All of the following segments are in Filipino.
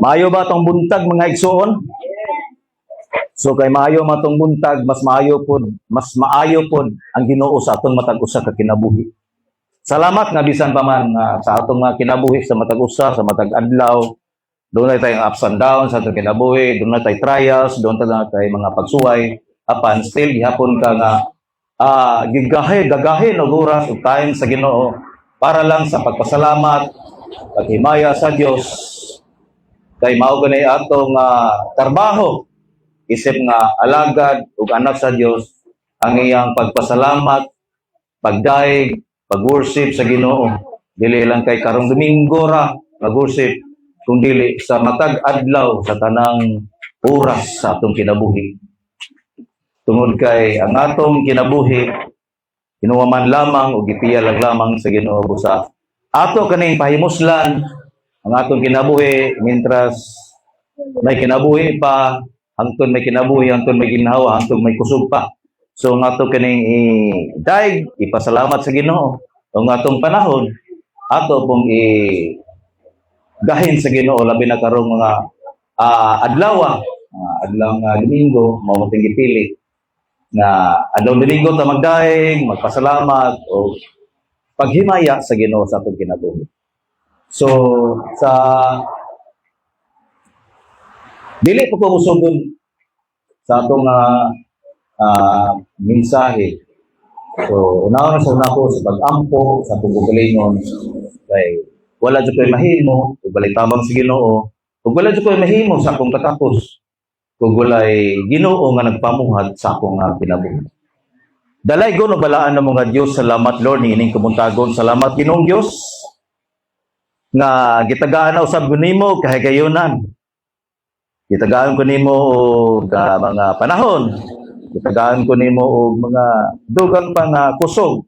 Maayo ba tong buntag mga igsoon? So kay maayo matong buntag, mas maayo pod ang Ginoo sa atong matag usa ka kinabuhi. Salamat nga bisan pa man sa atong mga kinabuhi sa matag usa, sa matag adlaw. Doon na tayong ups and downs sa atong kinabuhi, doon na tayong trials, doon na tayong mga pagsuway. Apan still gihapon ka nga gagahin og oras ug time sa Ginoo para lang sa pagpasalamat, paghimaya sa Dios. Kay mao ganay atong trabaho isip nga alagad ug anak sa Dios ang iyang pagpasalamat, pagdaig, pag-worship sa Ginoo. Dili lang kay karong Domingo ra mag-worship, kundi sa matag adlaw sa tanang oras sa atong kinabuhi. Tungod kay ang atong kinabuhi kinuha man lamang o gipiyal lamang sa Ginoo busa. Ato kaning pahimuslan ang atong kinabuhi mintras may kinabuhi pa, hangtod may kinabuhi, hangtod may ginhawa, hangtod may kusog pa. So ang ato kaning daig ipasalamat sa Ginoo. Ang atong panahon ato pong gahin sa Ginoo labi na karong mga adlaw Domingo mao ting gipili na adlaw Domingo ta magdaig, magpasalamat o paghimaya sa Ginoo sa atong kinabuhi. So sa dili ko musugod sa atong mensahe. So una sa una ko sa pag-ampo sa pagbugalingon kay wala jud koy mahimo ug walay tabang sa Ginoo ug wala jud koy mahimo sa akong katapos kung walay Ginoo nga nagpamuhat sa akong kinabuhi. Dalay go no balaan namo nga Dios, salamat Lord niining kumuntagon. Salamat Ginoong Dios nga gitagaan na usab nimo kahigayunan. Gitagaan ko nimo og mga panahon. Gitagaan ko nimo og mga dugang pa nga kusog.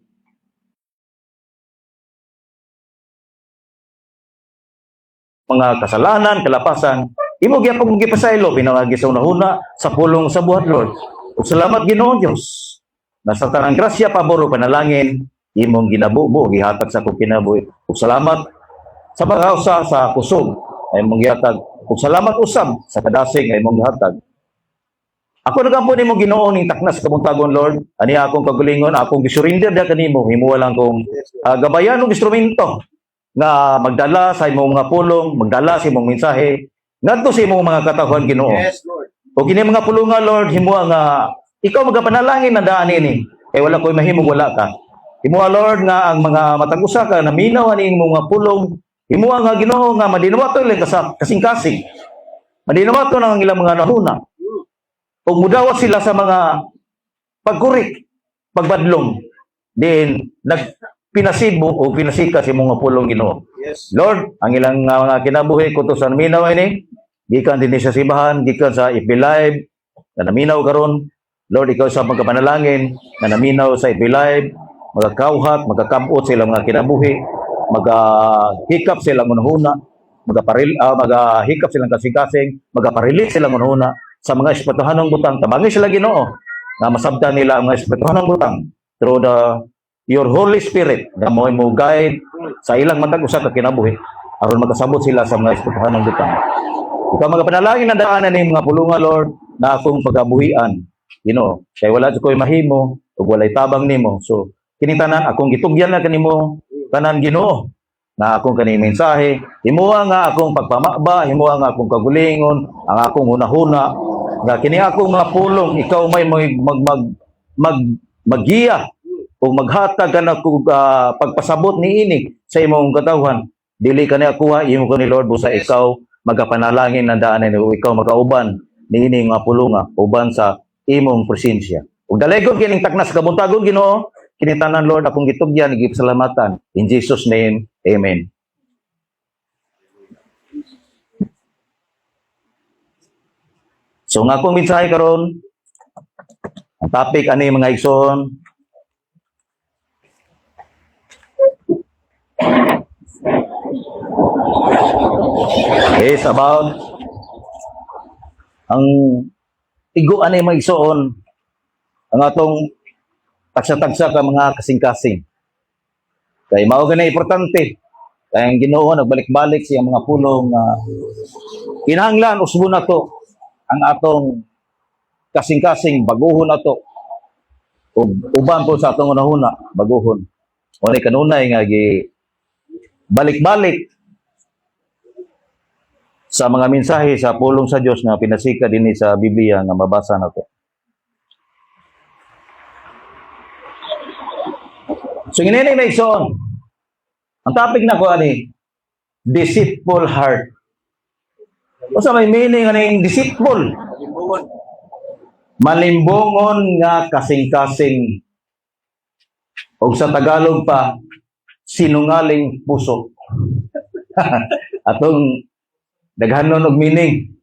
Mga kasalanan, kalapasan, imo gyapon gipasaylo pinangagi sa unahuna sa pulong sa buhat Lord. Ug salamat Ginoo Dios. Nasa tanang grasya pabor panalangin imong ginabubo gihatag sa akong kinabuhi. Ug salamat sa pag-usa sa kusog ay imong gihatag. Ug salamat usab sa kadasig ay imong gihatag. Ako nagampo nimo Ginoo ning taknas kabuntagon Lord. Ani akong kagulingon, akong gisurrender da kanimo. Himuwa lang kong gabayan og instrumento nga magdala sa imong mga pulong, magdala sa imong mensahe ngadto sa imong mga katawhan Ginoo. Yes, Lord. O kini mga pulonga Lord, himuwa nga ikaw magapanalangin na daan ini. Kay wala koy mahimong wala ka. Himuwa Lord nga ang mga matag usa ka naminaw ani imong mga pulong. Himuwa nga Ginoo nga madinawato lang kasing-kasing. Madinawato ang ilang mga nahuna. Ug mudawas sila sa mga pagkurik, pagbadlong. Then pinasibo o pinasika sa mga pulong Ginoo. Yes. Lord, ang ilang mga kinabuhi kuto sa naminaw ini, gikan din sa sibahan, gikan sa FB Live, na naminaw karon. Lord, ikaw sa pagkapanalangin, na naminaw sa FB Live, magakauhat, magakabot sa ilang mga kinabuhi, magahikap silang unahuna, magahikap silang kasing-kasing, magaparelate silang unahuna sa mga espirituhanong butang. Tabangin sila Ginoo na masabtan nila ang mga espirituhanong butang through your Holy Spirit na mo guide sa ilang matag usa ka kinabuhi aron makasabot sila sa mga espirituhanong butang. Ikaw magapanalangin na daanan ni mga pulunga Lord na akong pagabuhian Ginoo. Kay wala jud koy mahimo ug walay tabang nimo. So kini tanan akong gitugyan na kanimo tanan Ginoo na akong kani mensahe, himuwa nga akong pagpamakba, himuwa nga akong kagulingon, ang akong hunahuna, nga kini akong mga pulong, ikaw may maggiya o maghatag ka na pagpasabot ni ini sa imong katawhan. Dili ka ni akuha, imo ko ni Lord, busa ikaw magapanalangin na daanan o ikaw magauban ni ini mga pulunga, uban sa imong presensya. Ug dalaygon kining taknas kabuntagon Ginoo, kini tanan Lord akong gitugyan, gipasalamatan. In Jesus name, amen. So nga akong mensahe karon, ang topic ani mga igsoon, is about ang igo ani mga igsoon, ang atong tagsa-tagsa ka mga kasing-kasing. Kay mao ganay importante. Kay ang Ginoo nagbalik-balik siya mga pulong Kinahanglan usbon na to ang atong kasing-kasing baguhon na to. Ug uban po sa atong unahuna baguhon. O ni kanunay nga gi balik-balik sa mga mensahe sa pulong sa Dios nga pinasika dinhi sa Biblia nga mabasa nato. So inini may igsoon. Ang topic na ko ani deceitful heart. O sa may meaning aning deceitful? Malimbongon nga kasing-kasing. O sa Tagalog pa, sinungaling puso. Atong daghanon og meaning.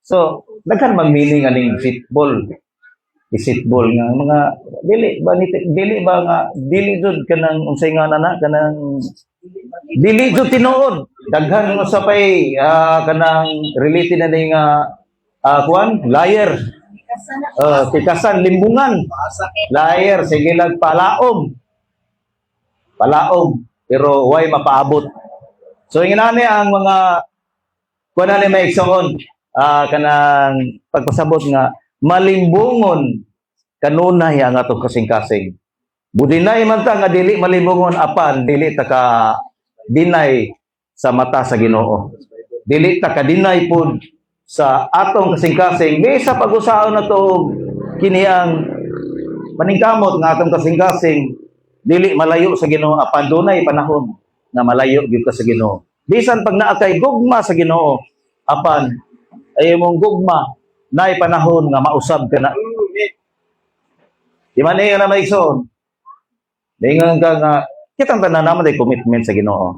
So, daghan man meaning aning deceitful. Deceitful nga mga dili ba nga dili jud kanang unsay nga na kanang dili jud tinuod. Daghan mo sa pay kanang related na ning kuan liar. Tikasan limbungan. Liar sige lang palaom. Palaom pero way mapaabot. So inani ang mga kuan na may igsoon kanang pagpasabot nga malimbungon kanunay ang atong kasing-kasing. Budinay man ta nga dili malimbungon apan dili ta ka dinay sa mata sa Ginoo. Dili ta ka dinay pud sa atong kasing-kasing bisa pag-usaon na to kini ang maningkamot nga atong kasing-kasing dili malayo sa Ginoo apan dunay panahon nga malayo gyud ka sa Ginoo. Bisan pag naa kay gugma sa Ginoo apan ay mong gugma nay panahon nga mausab ka na. Di man na may igsoon. Dingon ka nga kitang tanan naman ay commitment sa Ginoo.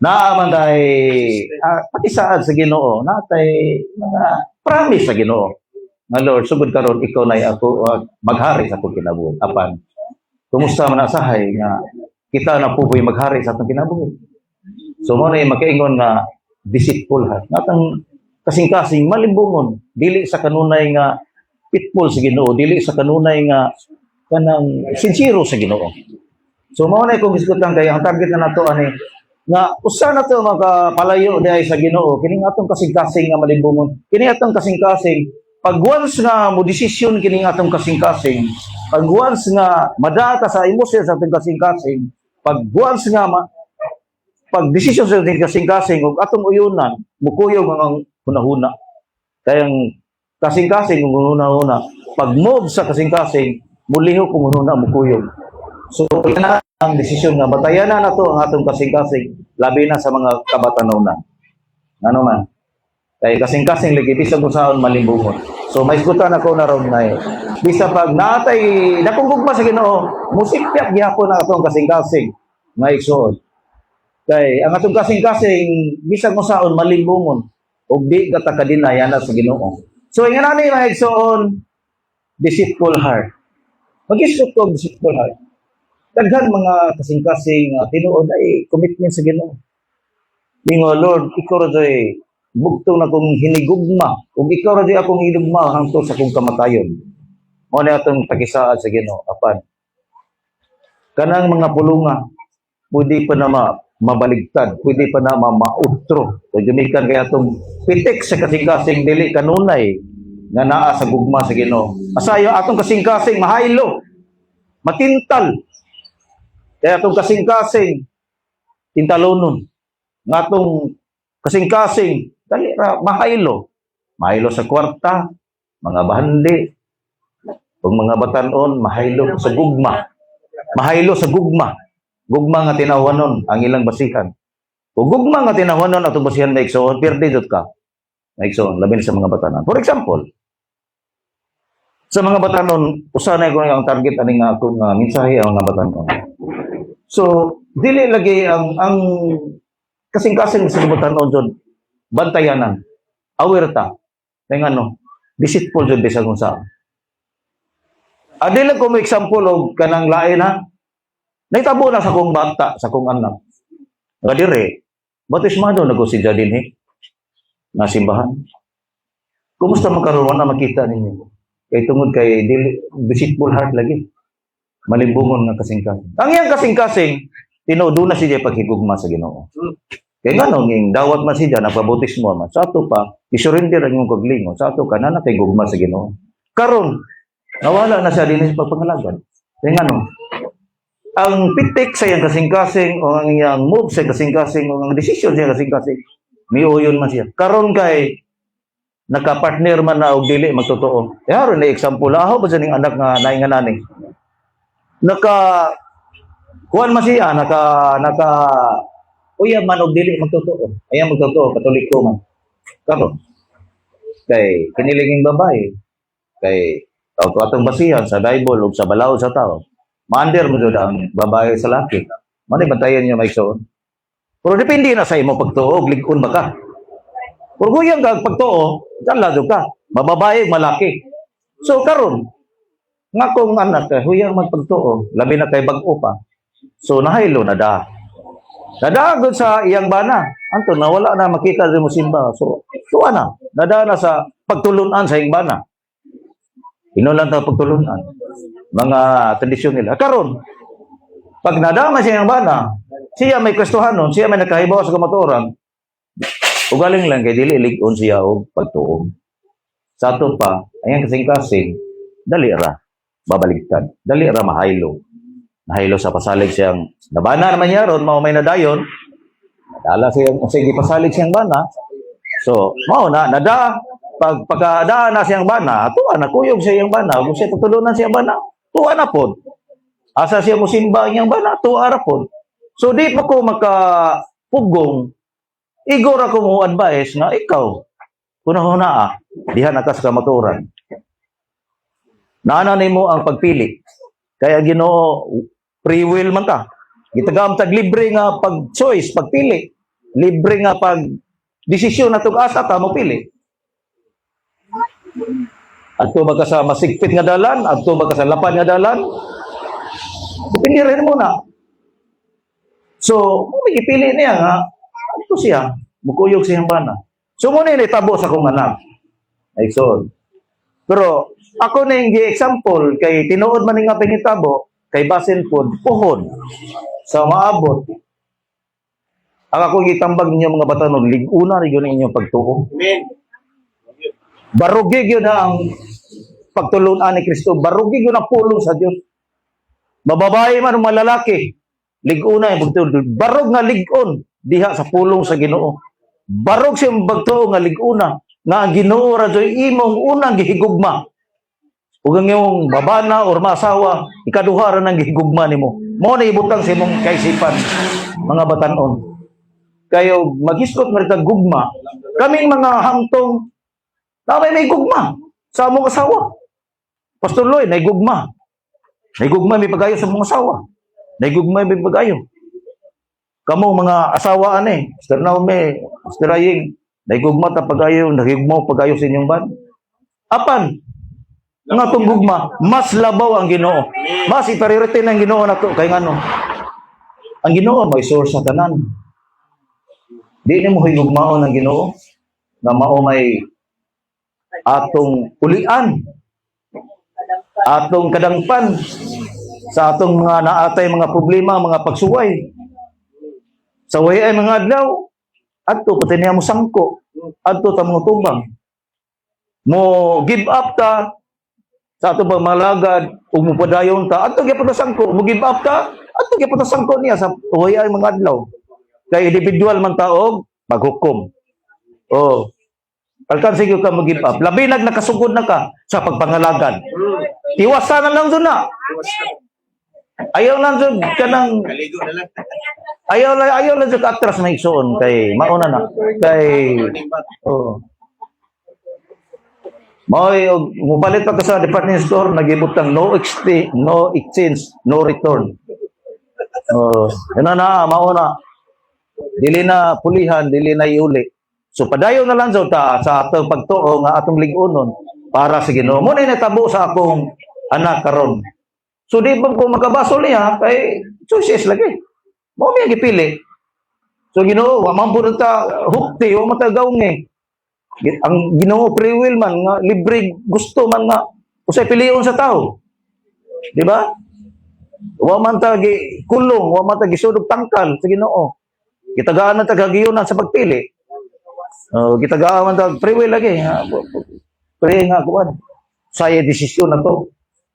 Naaman day pati saad sa Ginoo, natay mga promise sa Ginoo. Nga Lord, sugod karon ikaw nay ako maghari sa atong kinabuhi. Apan kumusta man asahay nga kita na pupoy maghari sa atong kinabuhi. So mo na makaingon nga deceitful heart. Natang kasing-kasing malimbungon dili sa kanunay nga pitful sa Ginoo, dili sa kanunay nga kanang sincero sa Ginoo. So mao na kung isgutan kay ang target na nato ani nga usa na to makapalayo diay sa Ginoo kining atong kasing-kasing nga malimbungon. Kini atong kasing-kasing pag once nga mo desisyon kining atong kasing-kasing, pag once nga madata sa emosyon sa atong kasing-kasing, pag once nga pag desisyon sa atong kasing-kasing ug atong uyunan mukuyog ang hunahuna. Kayang kasing-kasing kung hunahuna, pag move sa kasing-kasing, muliho kung hunahuna mukuyog. So, ina ang desisyon nga batayan na nato ang atong kasing-kasing labi na sa mga kabatanunan. Ano man? Kay kasing-kasing lagi bisag usaon malimbungon. So may isgutan ako na ron na bisa pag natay dakong gugma sa Ginoo, musikyak gihapon ang atong kasing-kasing nga igsoon. Kay ang atong kasing-kasing bisag usaon malimbungon ug di ka kadinayan sa Ginoo. So ingon ani mga igsoon deceitful heart. Mag-isip ko deceitful heart. Daghan mga kasing-kasing tinuod ay commitment sa Ginoo. Mingo Lord, ikaw ra jay bugtong na kong hinigugma. Kung ikaw ra jay akong hinigugma hangtod sa kong kamatayon. Mao na atong pagisaad sa Ginoo apan kanang mga pulunga pwede pa na mabaligtad, pwede pa na mautro. So gumikan kay atong pitik sa kasing-kasing dili kanunay nga naa sa gugma sa Ginoo. Asayo atong kasing-kasing mahaylo, matintal. Kaya atong kasing-kasing tintalonon. Nga atong kasing-kasing dali ra mahaylo. Mahaylo sa kwarta, mga bahandi, ug mga batan-on mahaylo sa gugma. Mahaylo sa gugma. Gugma nga tinawanon ang ilang basihan. Kung gugma nga tinawanon atong basihan na igsoon, perde jud ka. Na igsoon, labi na sa mga batanon. For example, sa mga batanon, usanay ko ang target ani nga akong mensahe ang mga batanon. So, dili lagi ang kasing-kasing sa batanon jud bantayanan. Aware ta. Kay ngano, deceitful jud bisag unsa. Adila ko mo example og kanang lain ha. Naitabo na sa kong bata, sa kong anak. Nga dire, batismado na ko si dinhi na simbahan. Kumusta makaroon na makita ninyo? Kay tungod kay deceitful heart lagi. Malimbungon nga kasing-kasing. Ang iyang kasing-kasing, tinudo na siya paghigugma sa Ginoo. Kaya nga nung yung dawat man siya, nagpabutismo man. Sa ato pa, isurrender ang yung kaglingon. Sa ato ka, na kay gugma sa Ginoo. Karon, nawala na siya din sa pagpangalagan. Kaya nga nung, ang pitik sa iyang kasing-kasing, o ang iyang move sa kasing-kasing, o ang desisyon sa iyang kasing-kasing, may uyon man siya. Karon kay, nakapartner man na og dili magtotoo. Yaro na example, aho ba sa ning anak nga nainganani? Kuan man siya, uya man og dili magtotoo. Ayan magtotoo, katoliko man. Karon, kay kiniliging babae, kay atong basihan sa Bible ug sa balaod sa tao. Maander mo jud ang babae sa laki. Mani bantayan niya maigsoon. Pero depende na sa imo pagtuo, lig-on ba ka? Pero kung yung pagtuo, kalado ka. Mababae, malaki. So, karon nga kung anak ka, huyang magpagtuo, labi na kay bag-o pa. So, nahilo na da. Nadagod sa iyang bana. Anto, nawala na makita sa musimba. So, na. Nada na sa pagtulunan sa iyang bana. Inulan ta pagtulunan. Mga tradisyon nila. Karon, pag nadama sa iyang bana, siya may kristohanon, siya may nakahibaw sa kamatuoran, ugaling lang kay dili lig-on siya og pagtuo. Sa ato pa, ayan kasing-kasing, dali ra babaliktad. Dali ra mahaylo. Nahaylo sa pasalig siyang nabana naman niya ron, mao may nadayon. Nadala siyang sige pasalig siyang bana. So, mao na nada pagkadaan na siyang bana, tuwa na kuyog siya iyang bana, kung siya tutulunan siyang bana, tuwa na pod. Asa siya musimba iyang bana, tuwa ra pod. So di pa ko makapugong igor ako mo advice na ikaw, kunahuna diha na ka sa kamaturan. Naana nimo ang pagpili. Kaya Ginoo, free will man ka. Gitagam tag libre nga pag-choice, pagpili. Libre nga pag-desisyon na asa ta mo pili. Adto ba ka sa masigpit nga dalan? Adto ba ka sa lapad nga dalan? Depende rin mo na. So, may ipili niya nga, ito siya, mukuyog siyang bana. So, muna yung itabo sa kong anak. Ay, so. Pero, ako na yung example, kay tinuod man nga pinitabo, kay basin po, puhon, sa maabot. Ang akong itambag ninyo mga batanon, liguna rin yun inyong pagtuo. Amen. Barugig yun ang pagtulunan ni Kristo. Barugig yun ang pulong sa Diyos. Mababae man o malalaki, liguna yung pagtuo. Barog nga ligon, diha sa pulong sa Ginoo. Barog siyang pagtuo nga liguna, nga ang Ginoo radyo'y imong unang gihigugma. Ug ang iyong babana or masawa, ikaduha ra nang gihigugma nimo. Mao na ibutang sa imong kaisipan, mga batanon. Kayo maghiskot marita gugma. Kaming mga hamtong na may gugma sa among asawa. Pastor Lloyd, may gugma. May gugma may pagayo sa among asawa. May gugma may pagayo. Kamo mga asawa ani, Mr. Naume, Mr. Aying, may gugma ta pagayo, nagigugma pagayo sa inyong ban. Apan nga tong gugma, mas labaw ang Ginoo. Mas i-priority ng Ginoo nato kay ngano. Ang Ginoo may source sa tanan. Di ni mo higugmaon ang Ginoo na mao may atong ulian, atong kadangpan sa atong mga naatay mga problema, mga pagsuway. Sa way ay mga adlaw, adto pati niya mo sangko, adto ta mga tubang. Mo give up ta sa ato mga lagad, ug mo padayon ta, adto gyapon ta sangko, mo give up ta, adto gyapon ta sangko niya sa way ay mga adlaw. Kay individual man ta og maghukom. Oh. Alkansi ka mo give up. Labi nakasugod na ka sa pagpangalagad. Iwasan na lang doon na. Ayaw lang doon ka ng... Kaligo na lang. Ayaw lang doon ka atras na igsoon kay mauna na. Kay... Oh. Mubalit pa ka sa department store, nagibutang no exchange, no return. Oh. Yan na, mauna. Dili na pulihan, dili na iuli. So padayon na lang ta sa atong pagtuo nga atong lig-onon para sa Ginoo. Mo na natabo sa akong anak karon. So di ba ko magabasol niya kay choices lagi. Mo mi gipili. So Ginoo, wa man pud ta hukti, wa man ta gawngi. Ang Ginoo free will man nga libre gusto man nga usay pilion sa tao. Di ba? Wa man ta gi kulong, wa man ta gisudog tangkal sa Ginoo. Gitagaan man tagagiyonan sa pagpili. Gitagaan man tag free will lagi. Pre nga kuan. Saya desisyon na to.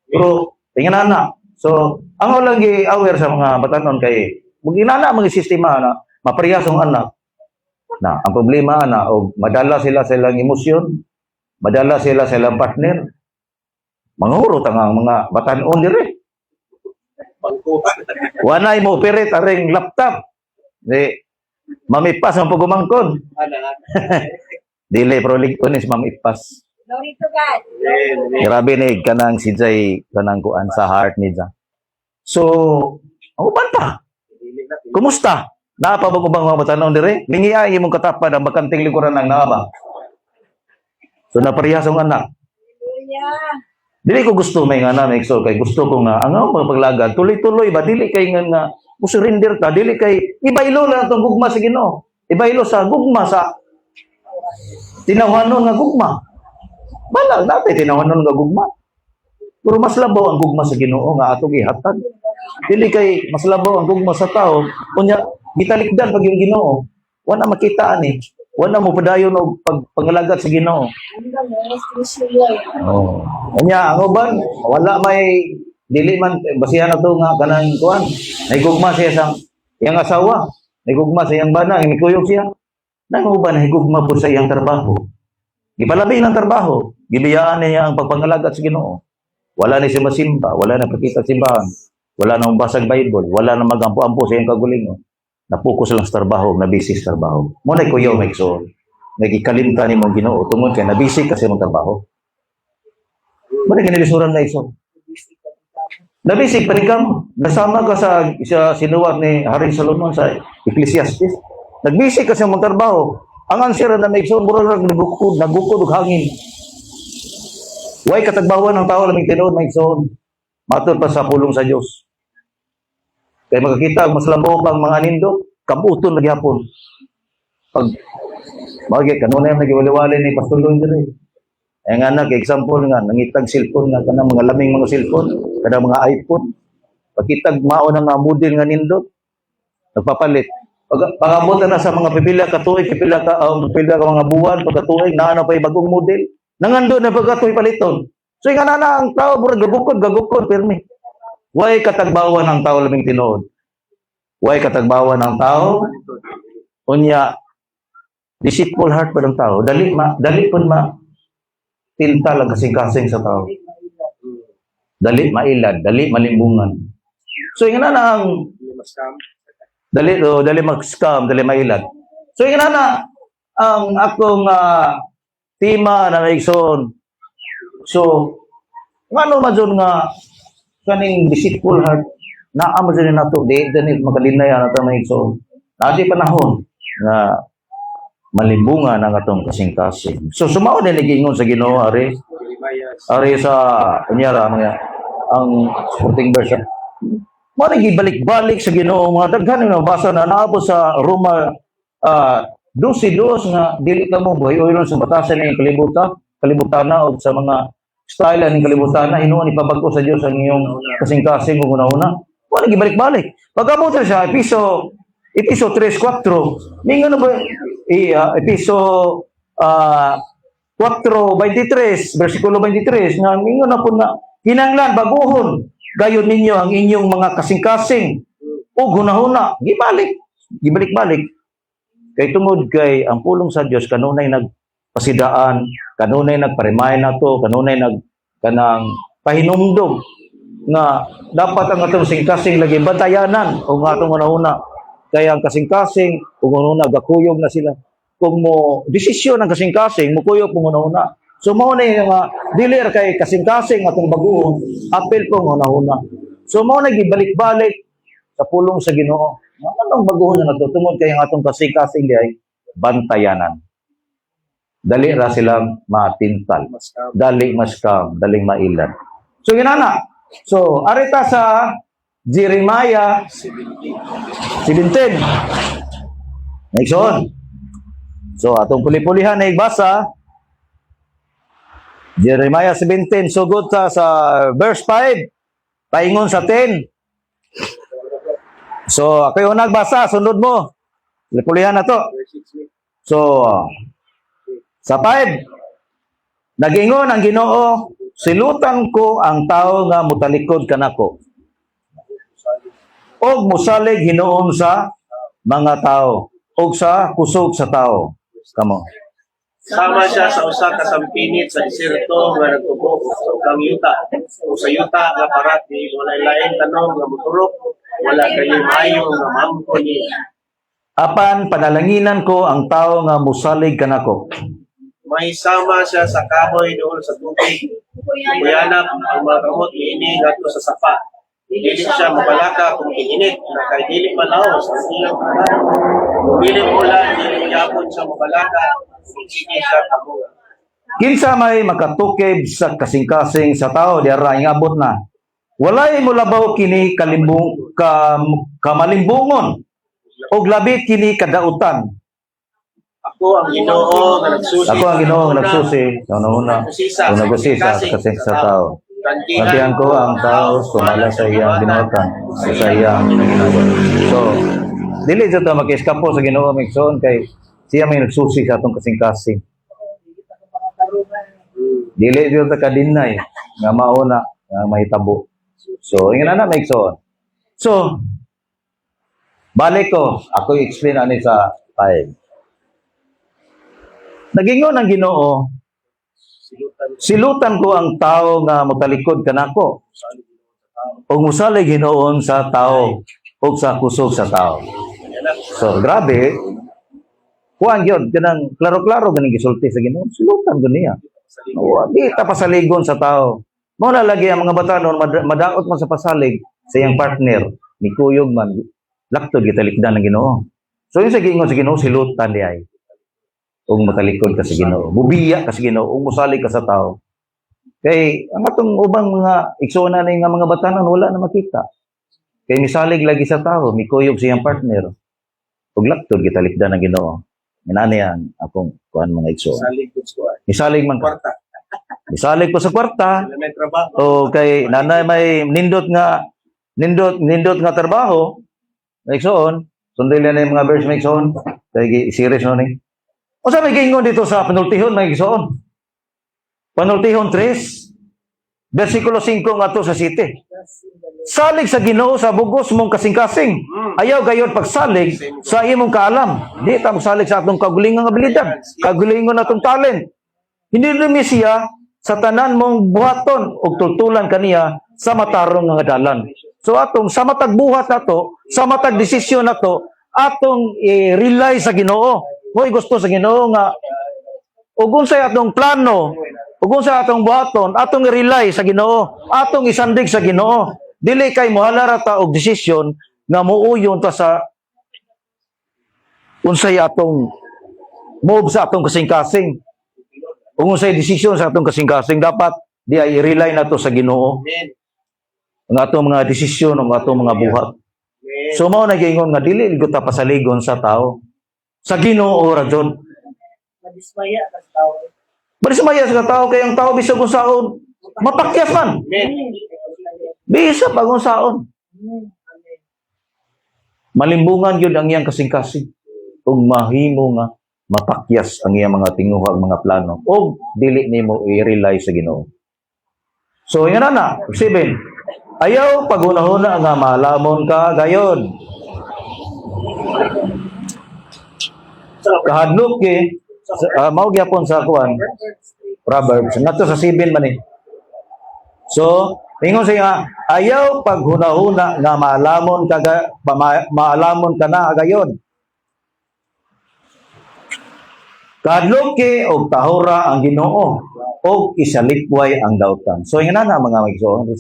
Pero tingnan na. So, ang lang gi-aware sa mga batanon kay muginana mga sistema na maparehas ang anak. Na ang problema na og madala sila sa ilang emosyon, madala sila sa ilang partner. Mangurot ang mga batanon dire. Wanay mo operate aring laptop. Di mamipas ang pagumangkon. Dili pro ligtonis mamipas. Glory to God. Grabe ni kanang si Jay kanang kuan sa heart ni Jay. So, uban pa. Kumusta? Naapa ba ubang mga batanon dire? Lingi ay imong katapad ang bakanting likuran ng naaba. So naparehas ang anak. Hallelujah. Dili ko gusto may nga na so kay gusto ko nga ang paglagad tuloy-tuloy ba dili kay nga surrender ka dili kay ibaylo lang tong gugma sa Ginoo. Ibaylo sa gugma sa tinawhanon nga gugma. Balag dati tinawhanon nga gugma. Pero mas labaw ang gugma sa Ginoo nga atong gihatag. Dili kay mas labaw ang gugma sa tao unya gitalikdan pag yung Ginoo. Wala makita ani. Wala mo padayon og pangalagat sa Ginoo. Oh. Anya ang uban wala may dili man basihan na to nga kanang kuan. Nahigugma siya sa iyang asawa. Nahigugma sa iyang bana, mikuyog siya. Nang uban nahigugma po sa iyang trabaho. Gipalabi ng trabaho, gibiyaan niya ang pagpangalagat sa Ginoo. Wala na siya masimba, wala na pakita sa simbahan, wala na basag Bible, wala na magampo-ampo sa iyang kagulingon. Napokus lang sa trabaho, nabisi sa trabaho. Mo na kuyaw may so, nagikalimta ni mong Ginoo tungod kay nabisi kasi mong trabaho. Mo na kinilisuran na iso. Nabisi pa rin kam, nasama ka sa sinuwat ni Haring Solomon sa Ecclesiastes. Nagbisi kasi mong trabaho. Ang answer na may so murag nagukod og hangin. Way katagbawan ng tao laming tinuod may so matud pa sa pulong sa Dios. Kay makakita mas labaw pang mga nindot, kabuton na gyapon. Pag bagay kanunay nagiwaliwali ni Pastor Lon dire. Ay nga na, example nga, nangitag cellphone nga, kanang mga laming mga cellphone, kanang mga iPhone. Pagkitag mao na nga model nga nindot, nagpapalit. Pag-abot na sa mga pipila ka tuig, pipila ka mga buwan, pagkatuig, naano pa yung bagong model. Nangando na pagkatuig paliton. So nga na ang tao, gagukod, pirmi. Way katagbawan ng tao laming tinuod. Way katagbawan ng tao. Unya, deceitful heart pa ng tao. Dali pun tinta lang kasing-kasing sa tao. Dali mailad, dali malimbungan. So nga na ang dali mag-scam, dali mailad. So nga na ang akong tema na naigsoon. So ngano man jud nga kaning deceitful heart na amo jud nato di magalinay nato naigsoon. Dati panahon nga malimbungan ang atong kasing-kasing. So sumao din nagingon sa Ginoo ari sa kunyara ang sporting verse. Mo gibalik-balik sa Ginoo mga daghan nga basa na naabot sa Roma 12:2 nga dili ka mo buhayon sa batasan ng kalibutan na o sa mga style ng kalibutan na hinuon ipabag-o sa Dios ang iyong kasing-kasing ug una-una. Mo gibalik-balik. Pagabot sa episo 3:4 ningon na ba episo 4:23 versikulo 23 nga mingon na po na kinahanglan baguhon gayon ninyo ang inyong mga kasing-kasing ug hunahuna gibalik-balik kay tungod kay ang pulong sa Dios kanunay nagpasidaan kanunay nagparemay nato kanunay kanang pahinumdom nga dapat ang atong kasing-kasing lagi bantayanan ug atong hunahuna kaya ang kasing-kasing kung una gakuyog na sila kung mo desisyon ang kasing-kasing mo kuyog kung una so mao na yung dilir kay kasing-kasing atong baguhon apel pong una so mao na gibalik-balik sa pulong sa Ginoo anong baguhon na nato tungod kay ang atong kasing-kasing diay bantayanan dali ra silang matintal dali maskam daling mailan so ginana so arita sa Jeremiah 17. Nexon. So atong puli-pulihan na igbasa Jeremiah 17 sugod sa verse 5 paingon sa 10. So ako yung nagbasa sunod mo. Lipulihan na to. So, sa 5, nagingon ang Ginoo, silutan ko ang tao nga mutalikod kanako. Og musalig hinuon sa mga tao, og sa kusog sa tao. Kamo. Sama siya sa usa ka sampinit sa desierto nga nagtubo sa ukang yuta. O sa yuta nga parat ni walay lain tanong nga moturok, wala kayo mayo nga mamko niya. Apan panalanginan ko ang tao nga musalig kanako. May sama siya sa kahoy doon sa tubig. Kuyanap ang mga kamot niini ngadto sa sapa. Dili siya mabalaka kung init na kay dili malaw sa iyang kanan. Kung dili ulan, dili yapon siya mabalaka kung hindi siya kamunga. Kinsa may makatukib sa kasing-kasing sa tao diara ingabot na. Walay mo labaw kini kamalimbungon og labi kini kadautan. Ako ang Ginoo nga nagsusi. Ako ang Ginoo nga nagsusi sa una kung nagusisa sa kasing sa tao. Gantihan ko ang tao sumala sa iyang ginuotan sa iyang ginagawa. So, dili jud ta makiskapo sa Ginoo migsoon kay siya may nagsusi sa atong kasing-kasing. Dili jud ta kadinay nga mauna nga mahitabo. So, ingana na migsoon. So, balik ko, ako i-explain ani sa 5. Nagingon ang Ginoo, silutan ko ang tao nga motalikod kanako. O musalig hinuon sa tao o sa kusog sa tao. So, grabe. Kuan gyud kanang klaro-klaro ganing gisulti sa Ginoo. Silutan ko niya. Di ta pasaligon sa tao. Mao na lagi ang mga batanon madaot man sa pasalig sa iyang partner ni kuyog man laktod gitalikdan ng Ginoo. So yung sa gingon sa Ginoo silutan di ay. Ug matalikod ka sa Ginoo, bubiya ka sa Ginoo, ug musalig ka sa tao. Kay ang atong ubang mga igsoon ni nga mga batanon wala na makita. Kay misalig lagi sa tao, mikuyog sa iyang partner. Ug laktod gitalikdan ng Ginoo. Inani ang akong kuan mga igsoon. Salig ko sa Misalig man ka. kwarta. Misalig ko sa kwarta. May trabaho. O kay nanay may nindot nga trabaho, igsoon, sundin na yung mga verse may igsoon. Kay series no ni. O sa may gingon dito sa panultihon may igsoon. Panultihon 3, versikulo 5 nga to sa 7. Salig sa Ginoo sa bugos mong kasing-kasing. Ayaw gayon pagsalig sa imong kaalam. Di ta salig sa atong kagulingang abilidad, kagulingon atong talent. Hindi rin siya sa tanan mong buhaton ug tultulan kaniya sa matarong nga dalan. So atong sa matag buhat nato, sa matag desisyon nato, atong i-rely sa Ginoo. Moy gusto sa Ginoo nga ug unsay atong plano, ug unsay atong buhaton, atong i-rely sa Ginoo, atong isandig sa Ginoo. Dili kay mohalara ta og desisyon nga muuyon ta sa unsay atong move sa atong kasing-kasing. Kung unsay desisyon sa atong kasing-kasing dapat di ay i-rely nato sa Ginoo Amen. ang atong mga desisyon, ang atong mga buhat. Amen. So mao nagingon nga dili gyud ta pasaligon sa tao. Sa Ginoo ra jud. Madismaya ka sa tao. Marismaya sa tao kay ang tao bisag unsaon mapakyas man. Amen. Bisa pag unsaon. Malimbungan gyud ang iyang kasing-kasing ug mahimo nga mapakyas ang iyang mga tinguhang mga plano ug dili nimo i-rely sa Ginoo. So yan na 7. Ayaw paghunahuna nga malamon ka gayon. Kahadlok mao gyapon sa kuan Proverbs ngadto sa 7 man eh. So ingon siya ayaw paghunahuna nga maalamon ka maalamon ka na gayon. Kahadlok og tahura ang Ginoo og isalikway ang dautan. So ingana na mga maigsoon.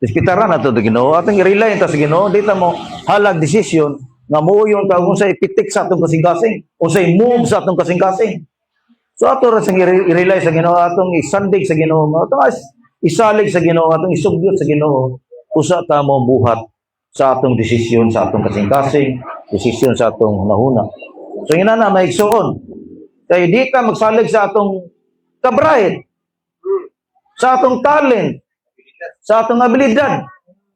Dispitara na to Ginoo. Atong i-rely ta sa Ginoo, dita mo halag desisyon nga muuyon ta kung sa ipitik sa atong kasing-kasing o sa move sa atong kasing-kasing. So ato ra sang i-rely sa Ginoo, atong isandig sa Ginoo, atong isalig sa Ginoo, atong isugyot sa Ginoo usa ta mo buhat sa atong desisyon sa atong kasing-kasing, desisyon sa atong hunahuna. So ingana na maigsoon. Kaya di ka magsalig sa atong kabrahid, sa atong talent, sa atong abilidad,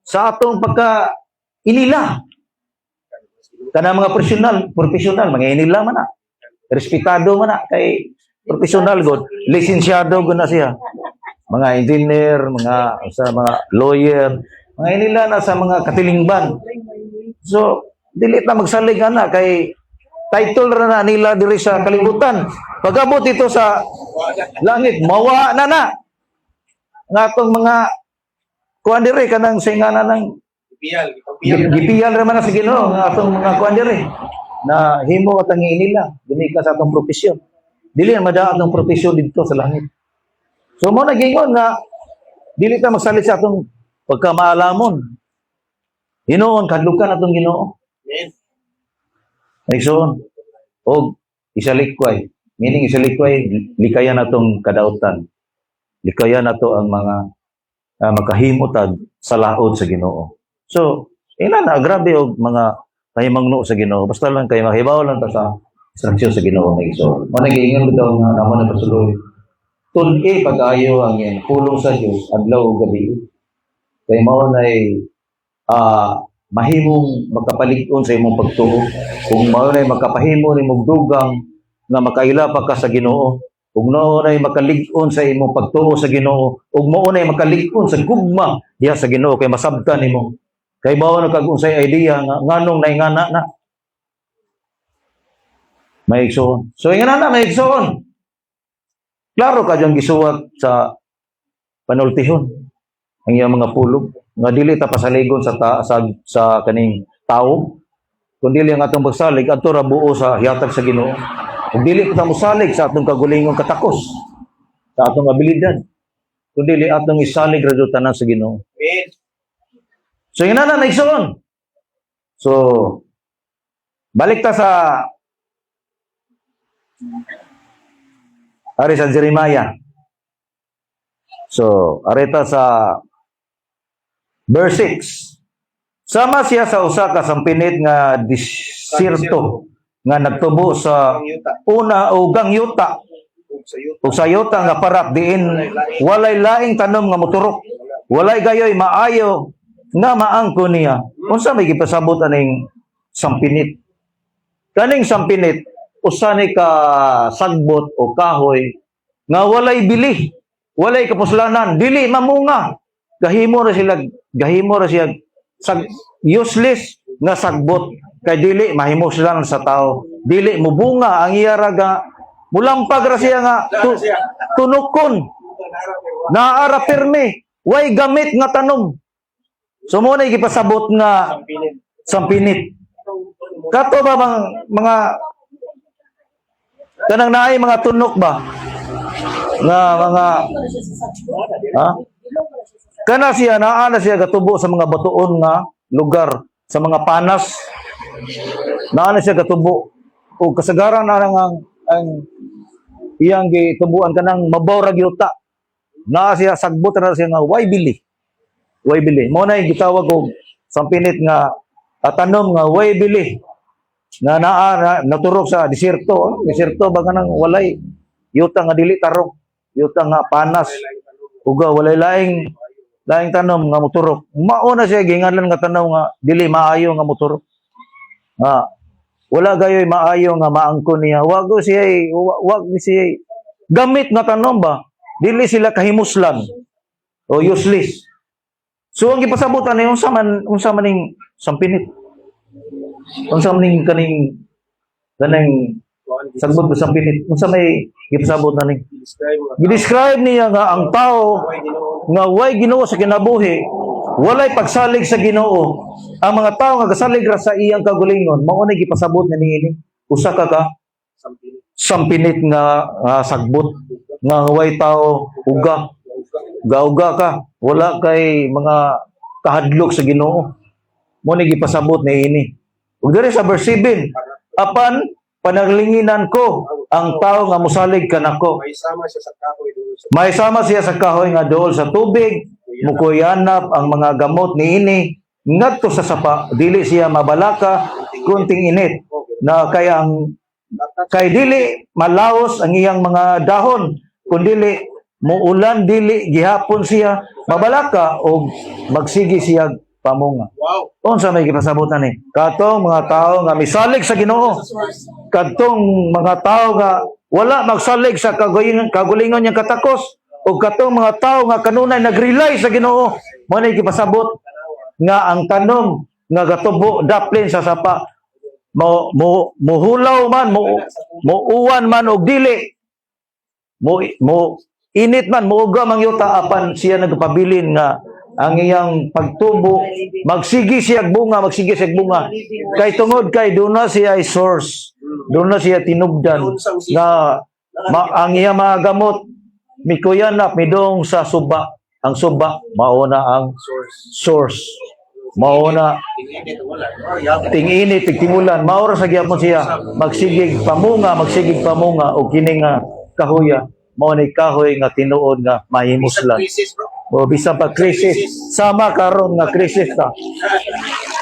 sa atong pagka-inila. Kana mga profesional, mga inila man na. Respetado man na kay profesional god, lisensyado gud na siya. Mga engineer, mga lawyer, mga inila na sa mga katilingban. So, dili na magsalig na kay title ra na nila diri sa kalibutan. Pag-abot ito sa langit, mawa na. Nga atong mga kuan diri kanang singana ng gipiyal ra man na sa Ginoo nga atong mga kuan diri na himo at ang nila dili ka sa atong profesyon. Dili na madaot ang profesyon dito sa langit. So mo nagingon nga dili ta magsalig sa atong pagkamaalamon. Hinoon kadlukan atong Ginoo. Amen. Nagsoon og isalikway. Meaning isalikway likayan natong kadautan. Likayan nato ang mga makahimutag sa laod sa Ginoo. So, ina na grabe og mga kahimangno sa Ginoo. Basta lang kay mahibaw lang ta sa instruksyon sa Ginoo nga iso. Mo nagiingon bitaw nga namo na pasuloy. Tun-i pag-ayo ang yan pulong sa Dios adlaw ug gabi. Kay mao nay mahimong makapalig-on sa imong pagtuo. Kung mao nay makapahimo nimong dugang nga makaila pa ka sa Ginoo. Ug mao nay makalig-on sa imong pagtuo sa Ginoo. Ug mao nay makalig-on sa gugma diha sa Ginoo kay masabtan nimo. Kay mao na kag unsay idea nga nganong naingana na. May igsoon. So ingana na may igsoon. Klaro ka diyang gisuwat sa panultihon ang iyang mga pulong nga dili ta pasaligon sa kaning tawo kundi ang atong pagsalig adto ra buo sa hiatag sa Ginoo. Ug dili ta mosalig sa atong kagulingong katakos sa atong abilidad kundi atong isalig ra jud tanan sa Ginoo. Amen. So yun na naigsoon. So balik ta sa ari sa Jeremiah. So areta sa verse 6. Sama siya sa usa ka sampinit nga desierto nga nagtubo sa una o gangyuta ug sa yuta nga parak diin walay laing tanom nga moturok. Walay gayoy maayo nga maangko niya. Unsa may gipasabot aning sampinit? Kaning sampinit usa ni ka sagbot o kahoy nga walay bili, walay kapuslanan, dili mamunga. Gahimo ra siya useless nga sagbot kay dili mahimoslan sa tao. Dili mubunga ang iya raga mulampag ra siya nga tunukon. Naara pirmi, way gamit nga tanom. So mo na gipasabot nga sampinit. Kato ba mga kanang naay mga tunok ba? Nga mga kana siya naana siya gatubo sa mga batuon nga lugar sa mga panas. Naana siya gatubo ug kasagaran na ang iyang gitubuan kanang mabaw ra gyuta. Naa siya sagbot ra siya nga way bili. Way bili. Mo na gitawag og sampinit nga tanom nga way bili. Na naturok sa desierto. Desierto ba kanang walay yuta nga dili tarong, yuta nga panas. Uga walay laing tanom nga moturok. Mao na siya ginganlan nga tanom nga dili maayo nga moturok. Wala gayoy maayo nga maangkon niya. Wag siya gamit nga tanom ba? Dili sila kahimuslan o useless. So ang gipasabutan ni unsa maning sampinit. Unsa maning kaning sagbot sa sampinit. Unsa may gipasabot na ni? Gi-describe niya nga ang tao nga way Ginoo sa kinabuhi, walay pagsalig sa Ginoo. Ang mga tao nga gasalig ra sa iyang kagulingon, mao na gipasabot na niini. Usa ka sampinit nga sagbot nga way tao uga ka, wala kay mga kahadlok sa Ginoo. Mo ni gipasabot niini. Ug diri sa verse 7, apan panaglinginan ko ang tao nga mosalig kanako. May sama siya sa kahoy nga dool sa tubig, mukuyanap ang mga gamot niini ngadto sa sapa, dili siya mabalaka kunting init na kay dili malaos ang iyang mga dahon kundili muulan dili gihapon siya mabalaka o magsigi siya pamunga. Wow. Unsa may gipasabutan ni? Katong mga tao nga misalig sa Ginoo. Katong mga tao nga wala magsalig sa kagulingon niyang katakos o katong mga tao nga kanunay nag-rely sa Ginoo. Mo na gipasabot nga ang tanom nga gatubo daplin sa sapa muhulaw man uwan man og dili mo init man muuga mang yuta apan siya nagpabilin nga ang iyang pagtubo magsigi siya bunga kay tungod kay doon na siya ay source doon na siya tinubdan nga ang iyang mga gamot mikuyanap midong sa suba ang suba mauna ang source mauna ting-init tigtimulan maura sa gyapon siya magsigig pamunga og kini nga kahoya mao ni kahoy nga tinuod nga mahimuslan o bisan pa krisis sama karon nga krisis ta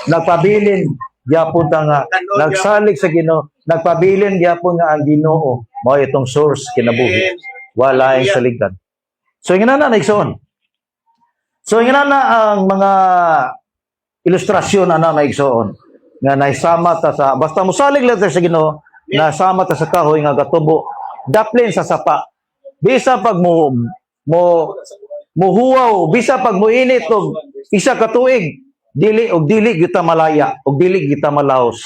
nagpabilin gyapon ta nga nagsalig sa Ginoo nagpabilin gyapon nga ang Ginoo mao itong source kinabuhi wala ay saligan so ingana na igsoon so ingana na ang mga ilustrasyon ana maigsoon nga naisama ta sa basta mosalig lang ta sa Ginoo nasama ta sa kahoy nga gatubo daplin sa sapa bisa pag muhuwaw bisa pag muinit og isa ka tuig dili kita malaya og dili kita malaos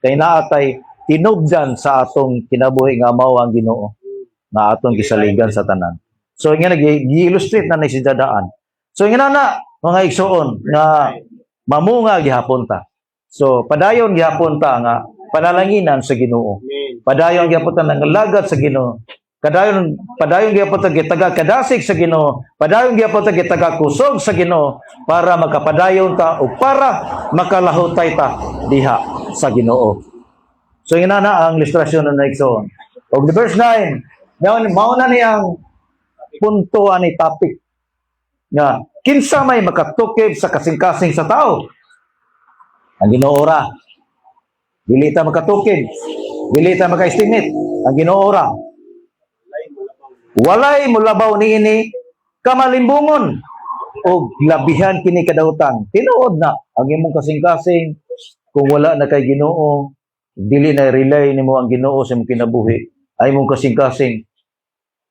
kay naatay tinubdan sa atong kinabuhi nga mao ang Ginoo nga atong gisaligan sa tanan so nga gi-illustrate na si dadaan so nga na mga igsoon nga mamunga gihapon ta. So padayon gihapon ta nga panalanginan sa Ginoo. Padayon gihapon ta nga lagad sa Ginoo. Padayon gihapon ta gitaga kadasig sa Ginoo. Padayon gihapon ta gitaga kusog sa Ginoo para makapadayon ta o para makalahutay ta diha sa Ginoo. So ina na ang ilustrasyon na igsoon. Og the verse 9, mao na niyang punto ani topic nga kinsa may makatukib sa kasing-kasing sa tao ang Ginoo ra dili ta makatukib dili ta maka-estimate ang Ginoo ra walay mulabaw niini kamalimbungon og labihan kini kadautan tinuod na ang imong kasing-kasing kung wala na kay Ginoo dili na rely nimo ang Ginoo sa imong kinabuhi ay imong kasing-kasing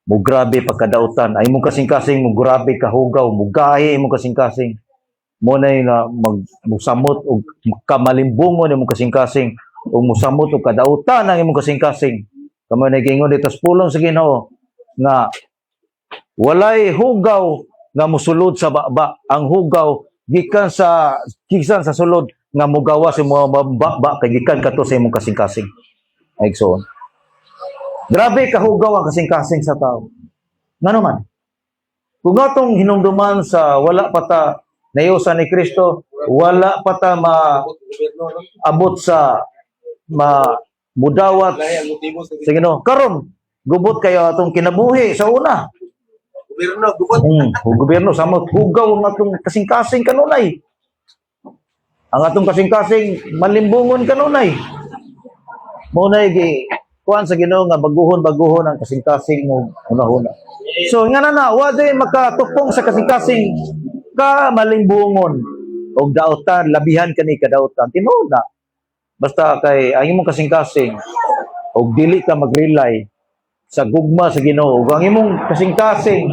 mo grabe pagkadautan ay mong kasing-kasing mo grabe kahugaw mo gahi mo kasing-kasing mo na magsamot og kamalimbungon imong kasing-kasing o mosamot og kadautan ang imong kasing-kasing kamo na gingon dito sa pulong sa Ginoo nga walay hugaw nga mosulod sa baba ang hugaw gikan sa sulod nga mogawa sa mga baba kay gikan kato sa imong kasing-kasing ay igsoon. Grabe kahugaw ang kasing-kasing sa tao. Nga naman, kung atong hinumduman sa wala pa ta nayusan ni Kristo, wala pa ta maabot sa mudawat sa Ginoo. Karon, gubot kayo atong kinabuhi sa una. Gobyerno, gubot. Gobyerno, samot hugaw ang atong kasing-kasing kanunay. Ang atong kasing-kasing malimbungon kanunay. Muna kuan sa Ginoo nga baguhon ang kasing-kasing mo una-una. So nga na wa day makatupong sa kasing-kasing ka malimbungon og dautan labihan kani kadautan tinuod na. Basta kay ang imong kasing-kasing og dili ka mag-rely sa gugma sa Ginoo. Ug ang imong kasing-kasing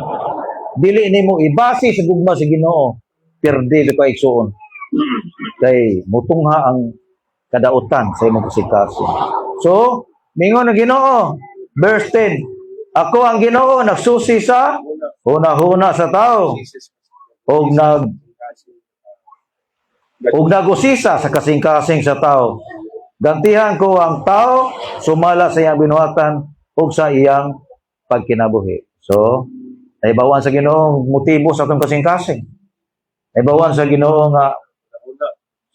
dili nimo ibase sa gugma sa Ginoo, perde ka igsuon. Kay mutungha ang kadautan sa imong kasing-kasing. So mingon ang Ginoo, verse 10, ako ang Ginoo nagsusi sa huna-huna sa tao og nagusisa sa kasing-kasing sa tao. Gantihan ko ang tao sumala sa iyang binuhatan ug sa iyang pagkinabuhi. So, naibawan sa Ginoo motibo sa atong kasing-kasing. Naibawan sa Ginoo nga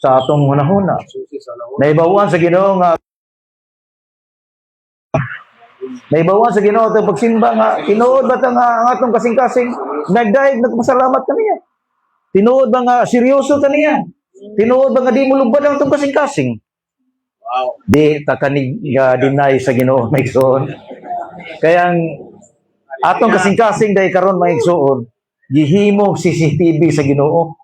sa atong huna-huna. Naibawan sa Ginoo nga naibawan sa Ginoo atong pagsimba nga tinuod ba ta nga ang atong kasing-kasing nagdaig nagpasalamat kaniya. Tinuod ba nga seryoso kaniya. Tinuod ba nga di mo lubad ang atong kasing-kasing. Wow. Di ta kanig deny sa Ginoo maigsoon. Kaya ang atong kasing-kasing dahil karon maigsoon gihimo CCTV sa Ginoo.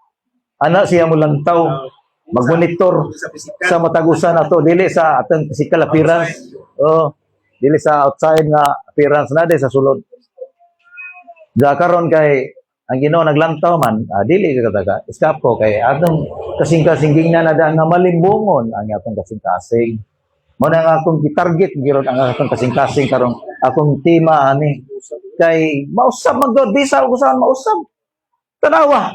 ana siya mo lang taw magmonitor Sa pisikal. sa matagusan nato dili sa atong physical appearance. Oh, dili sa outside nga appearance na sa sulod. Da karon kay ang Ginoo naglantaw man, dili ka kataga. Eskapo kay atong kasing-kasing na daan nga malimbungon ang atong kasing-kasing. Mo na nga akong gitarget giron ang atong kasing-kasing karong akong tema ani kay mausab magod bisa ug usahan mausab. Tanawa.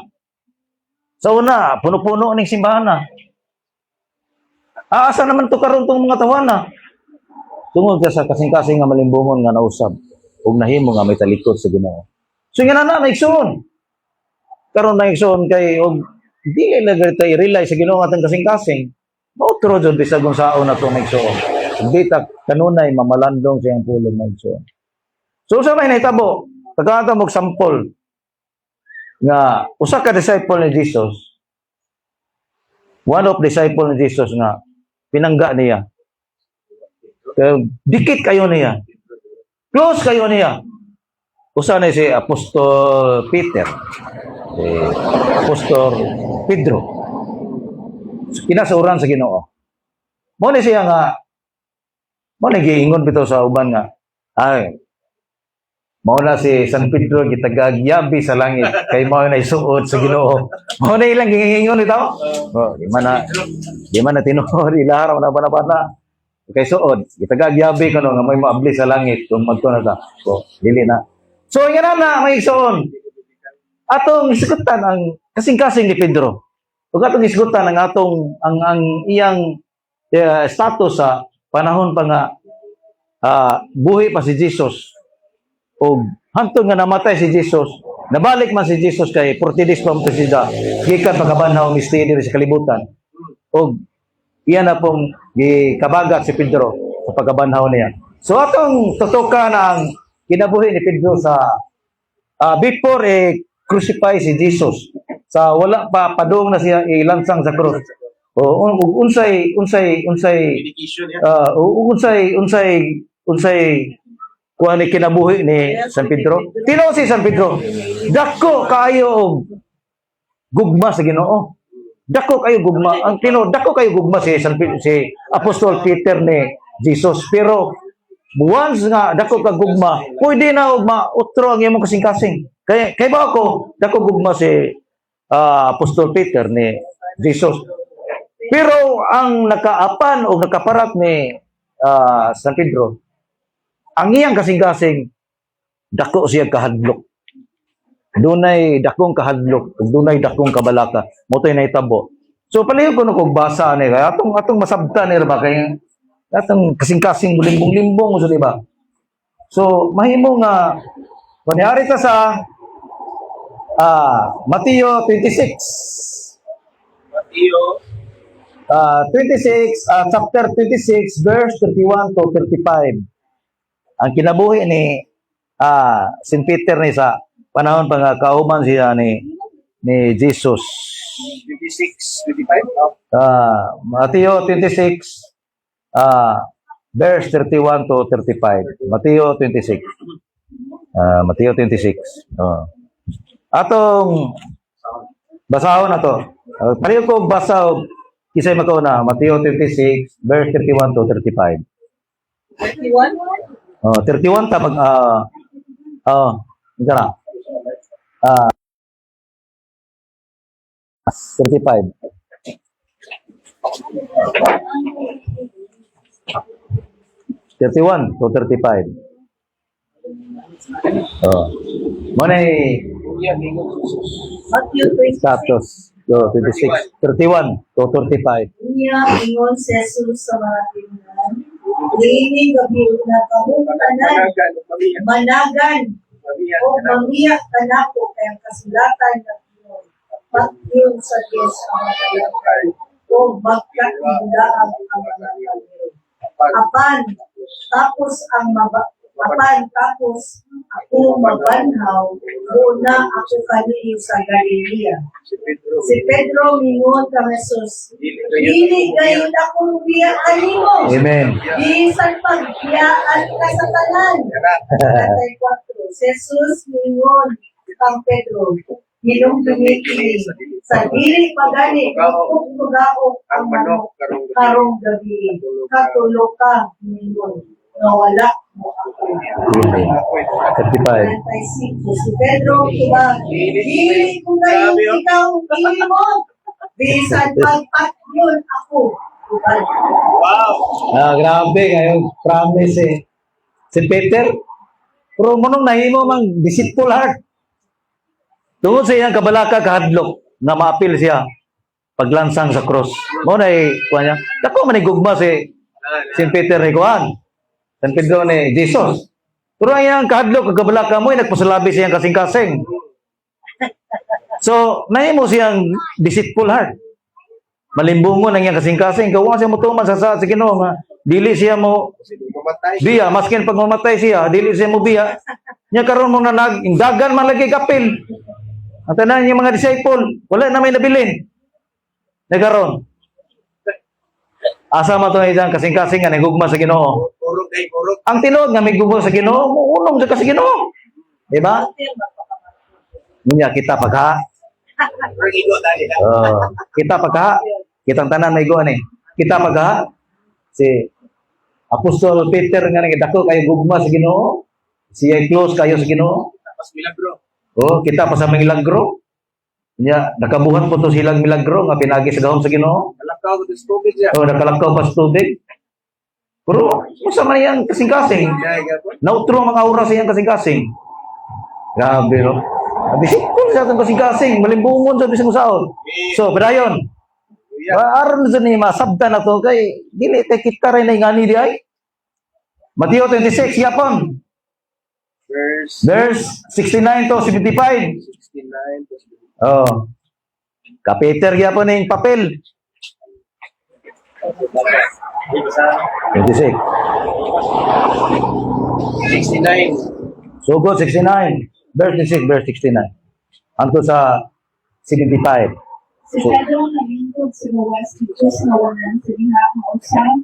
Sa una, puno-puno ning simbahan na. Asa naman to karon tong mga tawana? Tungod ka sa kasing-kasing nga malimbungon nga nausab ug nahimo nga may talikod sa Ginoo. So nga na naigsoon. Karon naigsoon kay og dili na gayta i-realize sa Ginoo atong kasing-kasing. Mautro jud bisag kung saon na to naigsoon. Hindi ta kanunay mamalandong siyang pulong naigsoon. So sa may nahitabo, pagkata mo sample nga usa ka disciple ni Jesus. One of disciple ni Jesus nga pinangga niya. Kaya dikit kayo niya. Close kayo niya. Usa na si Apostol Peter. Si Apostol Pedro. Kinasuran sa Ginoo. Mo ni siya nga mo ni giingon bitaw sa uban nga ay mao na si San Pedro gitagagyabi sa langit kay mao na isuod sa Ginoo. Mao na ilang giingon ito. Oh, di man na tinuod ilahar na bana-bana. Kay suod gitagagyabi kano nga may maabli sa langit kung magto na ta. So, dili na. So nga na may isuon. Atong isgutan ang kasing-kasing ni Pedro. Ug atong isgutan ang atong ang iyang status sa panahon pa nga buhi pa si Jesus. O hantod nga namatay si Jesus, nabalik man si Jesus kay 40 days pa mo siya gikan pagkabanhaw misti diri sa kalibutan. O iyan na pong gikabagat si Pedro sa pagkabanhaw niya. So atong tutukan ang kinabuhi ni Pedro sa before crucify si Jesus. Sa wala pa padung na siya ilansang sa krus. O unsay Dedication yan. unsay kuha ni kinabuhi ni San Pedro. Tino si San Pedro. Dako kayo og gugma sa Ginoo. Dako kayo gugma. Ang tino dako kayo gugma si si Apostol Peter ni Jesus. Pero once nga dako ka gugma, pwede na og mautro ang imong kasing-kasing. Kay ba ako dako gugma si Apostol Peter ni Jesus. Pero ang nakaapan o nakaparat ni San Pedro, ang iyang kasing-kasing, dako siya kahadlok. Dunay dakong kahadlok, dunay dakong kabalaka. Motoy na itabo. So palayo ko kung basa ni kay atong masabtan ni ba kay atong kasing-kasing limbong-limbong so di ba? So mahimo nga kunyari ta sa Mateo 26. Mateo 26, chapter 26, verse 31 to 35. Ang kinabuhi ni St. Peter ni sa panahon pa nga kauman siya ni Jesus. 26, 25. Mateo 26, verse 31 to 35. Mateo 26. Mateo 26. Atong basahon na to. Pareho ko basa kisay makauna. Mateo 26, verse 31 to 35. 31? 31 ta pag ito na. 35. Thirty-one to 35. Mana Matthew 26. status? 26. 31 to 35. Niya ingon si Jesus sa mga tingnan. Ini gabi na kahutanan, managan, o mamiyak ka na po kayang kasulatan na Pinoy. Pagkiyon sa Diyos ang mga kalakal, o magkakinda ang mga kalakal. Apan, tapos ako mabanhaw, muna ako kaniyo sa Galilea. Si Pedro mingon kang Jesus, dili kayo na kung biya kanimo. Amen. Bisan pagbiyaan ka sa tanan. Tatay 4. Si Jesus mingon kang Pedro, Ginong dumikili, Sa dili pagani, tugaok ang manok karong gabi. Katulog ka, mingon. Nawala mo ako. 35. 35. Si Pedro, diba? Dili ko kayo ikaw, imong. Bisan pag-at yun ako. Diba? Wow! Grabe kayo. Promise eh. Si Peter, pero munong nahimo mang deceitful heart. Tungod sa iyang kabalaka kahadlok na maapil siya paglansang sa cross. Mo na kuha niya. Dako man gugma si Peter ni kuan. San Pedro ni Jesus. Pero ang iyang kahadlok kabalaka mo nagpasalabi siyang kasing-kasing. So, nahimo siyang deceitful heart. Malimbungon ang iyang kasing-kasing. Kawa siya mutuman sa Ginoo nga dili siya mo biya, maskin pag mamatay siya, dili siya mo biya. Nya karon mo na dagan man lagi kapil. Ang tanan niya mga disciple, wala na may nabilin. Nagkaroon. Asa man to isang kasing-kasing nga nagugma sa Ginoo. Kurog kay kurog. Ang tinuod nga may gugma sa Ginoo, muulong sa Ginoo. Di ba? Munya kita pagha. Rigo tayo na. Kita pagha. Kitang tanan may go ani. Kita pagha. Si Apostol Peter nga nagdako kayo gugma sa Ginoo. Siya close kayo sa Ginoo. Tapos milagro. Oh, kita pa sa milagro. Nya nakabuhat po to silang milagro nga pinagi sa gahom sa Ginoo. Kalakaw ko sa tubig niya. So nakalakaw pa sa tubig. Pero usa man yang kasing-kasing. Nautro ang mga oras yang kasing-kasing. Grabe no. Bisikon sa atong kasing-kasing, malimbungon sa bisang usaon. So, padayon. Aron sa ni masabtan na to kay dili tay kita rin ay ngani di ay. Mateo 26 yapon. Verse 69 to 75. 69 to Oh. Kapeter yapon ning papel. 26. 69. Sugod 69. Verse 26, verse 69. Anto sa 75. Si Pedro nalingkod sa gawas ni Diyos na wanan sa diha mausap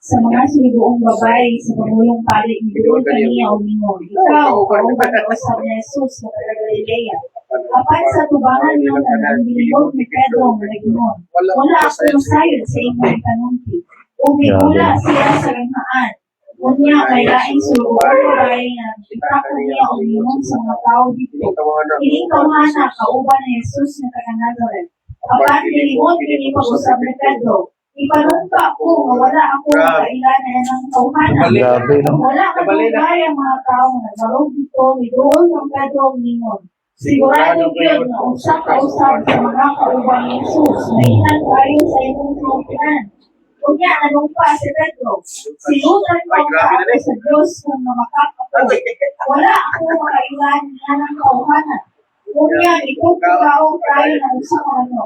sa mga sinibuong babae sa pangulong pali ni Doon kaniya o mingon. Ikaw, kauban na usap ni Jesus na taga Galilea. Apan sa tubangan ng tanan, bilibog ni Pedro na nagingon. Wala akong sayod sa inyong tanungki. Umigula siya sa rinhaan. Unya kay laing sulubuong babae na ipako niya o mingon sa mga tao dito. Ining tawhana kauban ni Jesus na taga Nazareth. Apan nilimot kini pag-usap ni Pedro. Ipanumpa ko nga wala ako makailanan ng tawhana. Grabe no. Wala ka dugay ang mga tao na nagmarog dito ni doon ng Pedro ningon. Sigurado yun na usap ka usap sa mga kaubang ni Jesus na inan kayo sa inyong tawhana. Kunya nanumpa si Pedro. Sinutan ko ako sa Diyos ng makakapag. Wala ako makailanan ng tawhana. Kunya ito tao tayo ng usap ano.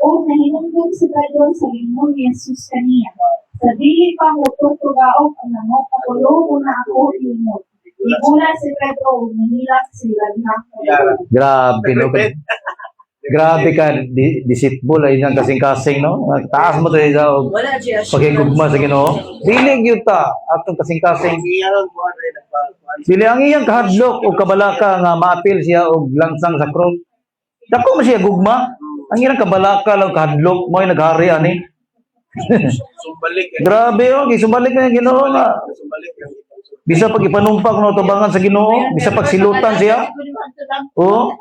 O nahinungkong si Pedro sa limon ni Jesus kaniya. Sa dili pa mo tutugaok ang namok, pakulo mo na ako limon. Ibula si Pedro, nahilak sila diha. Grabe no. Grabe ka deceitful ay nang kasing-kasing no. Taas mo to sa Wala siya. pagigugma sa Ginoo. Dili gyud ta atong kasing-kasing. Dili ang iyang kahadlok o kabalaka nga maapil siya og langsang sa cross. Dako man siya gugma. Ang iyang kabalaka lang kahadlok mo ay naghari ani. Sumbalik. Grabe oh, gisumbalik na yung Ginoo nga. Sumbalik. Bisa pag ipanumpak no tubangan sa Ginoo, bisa pag silutan siya. Oh,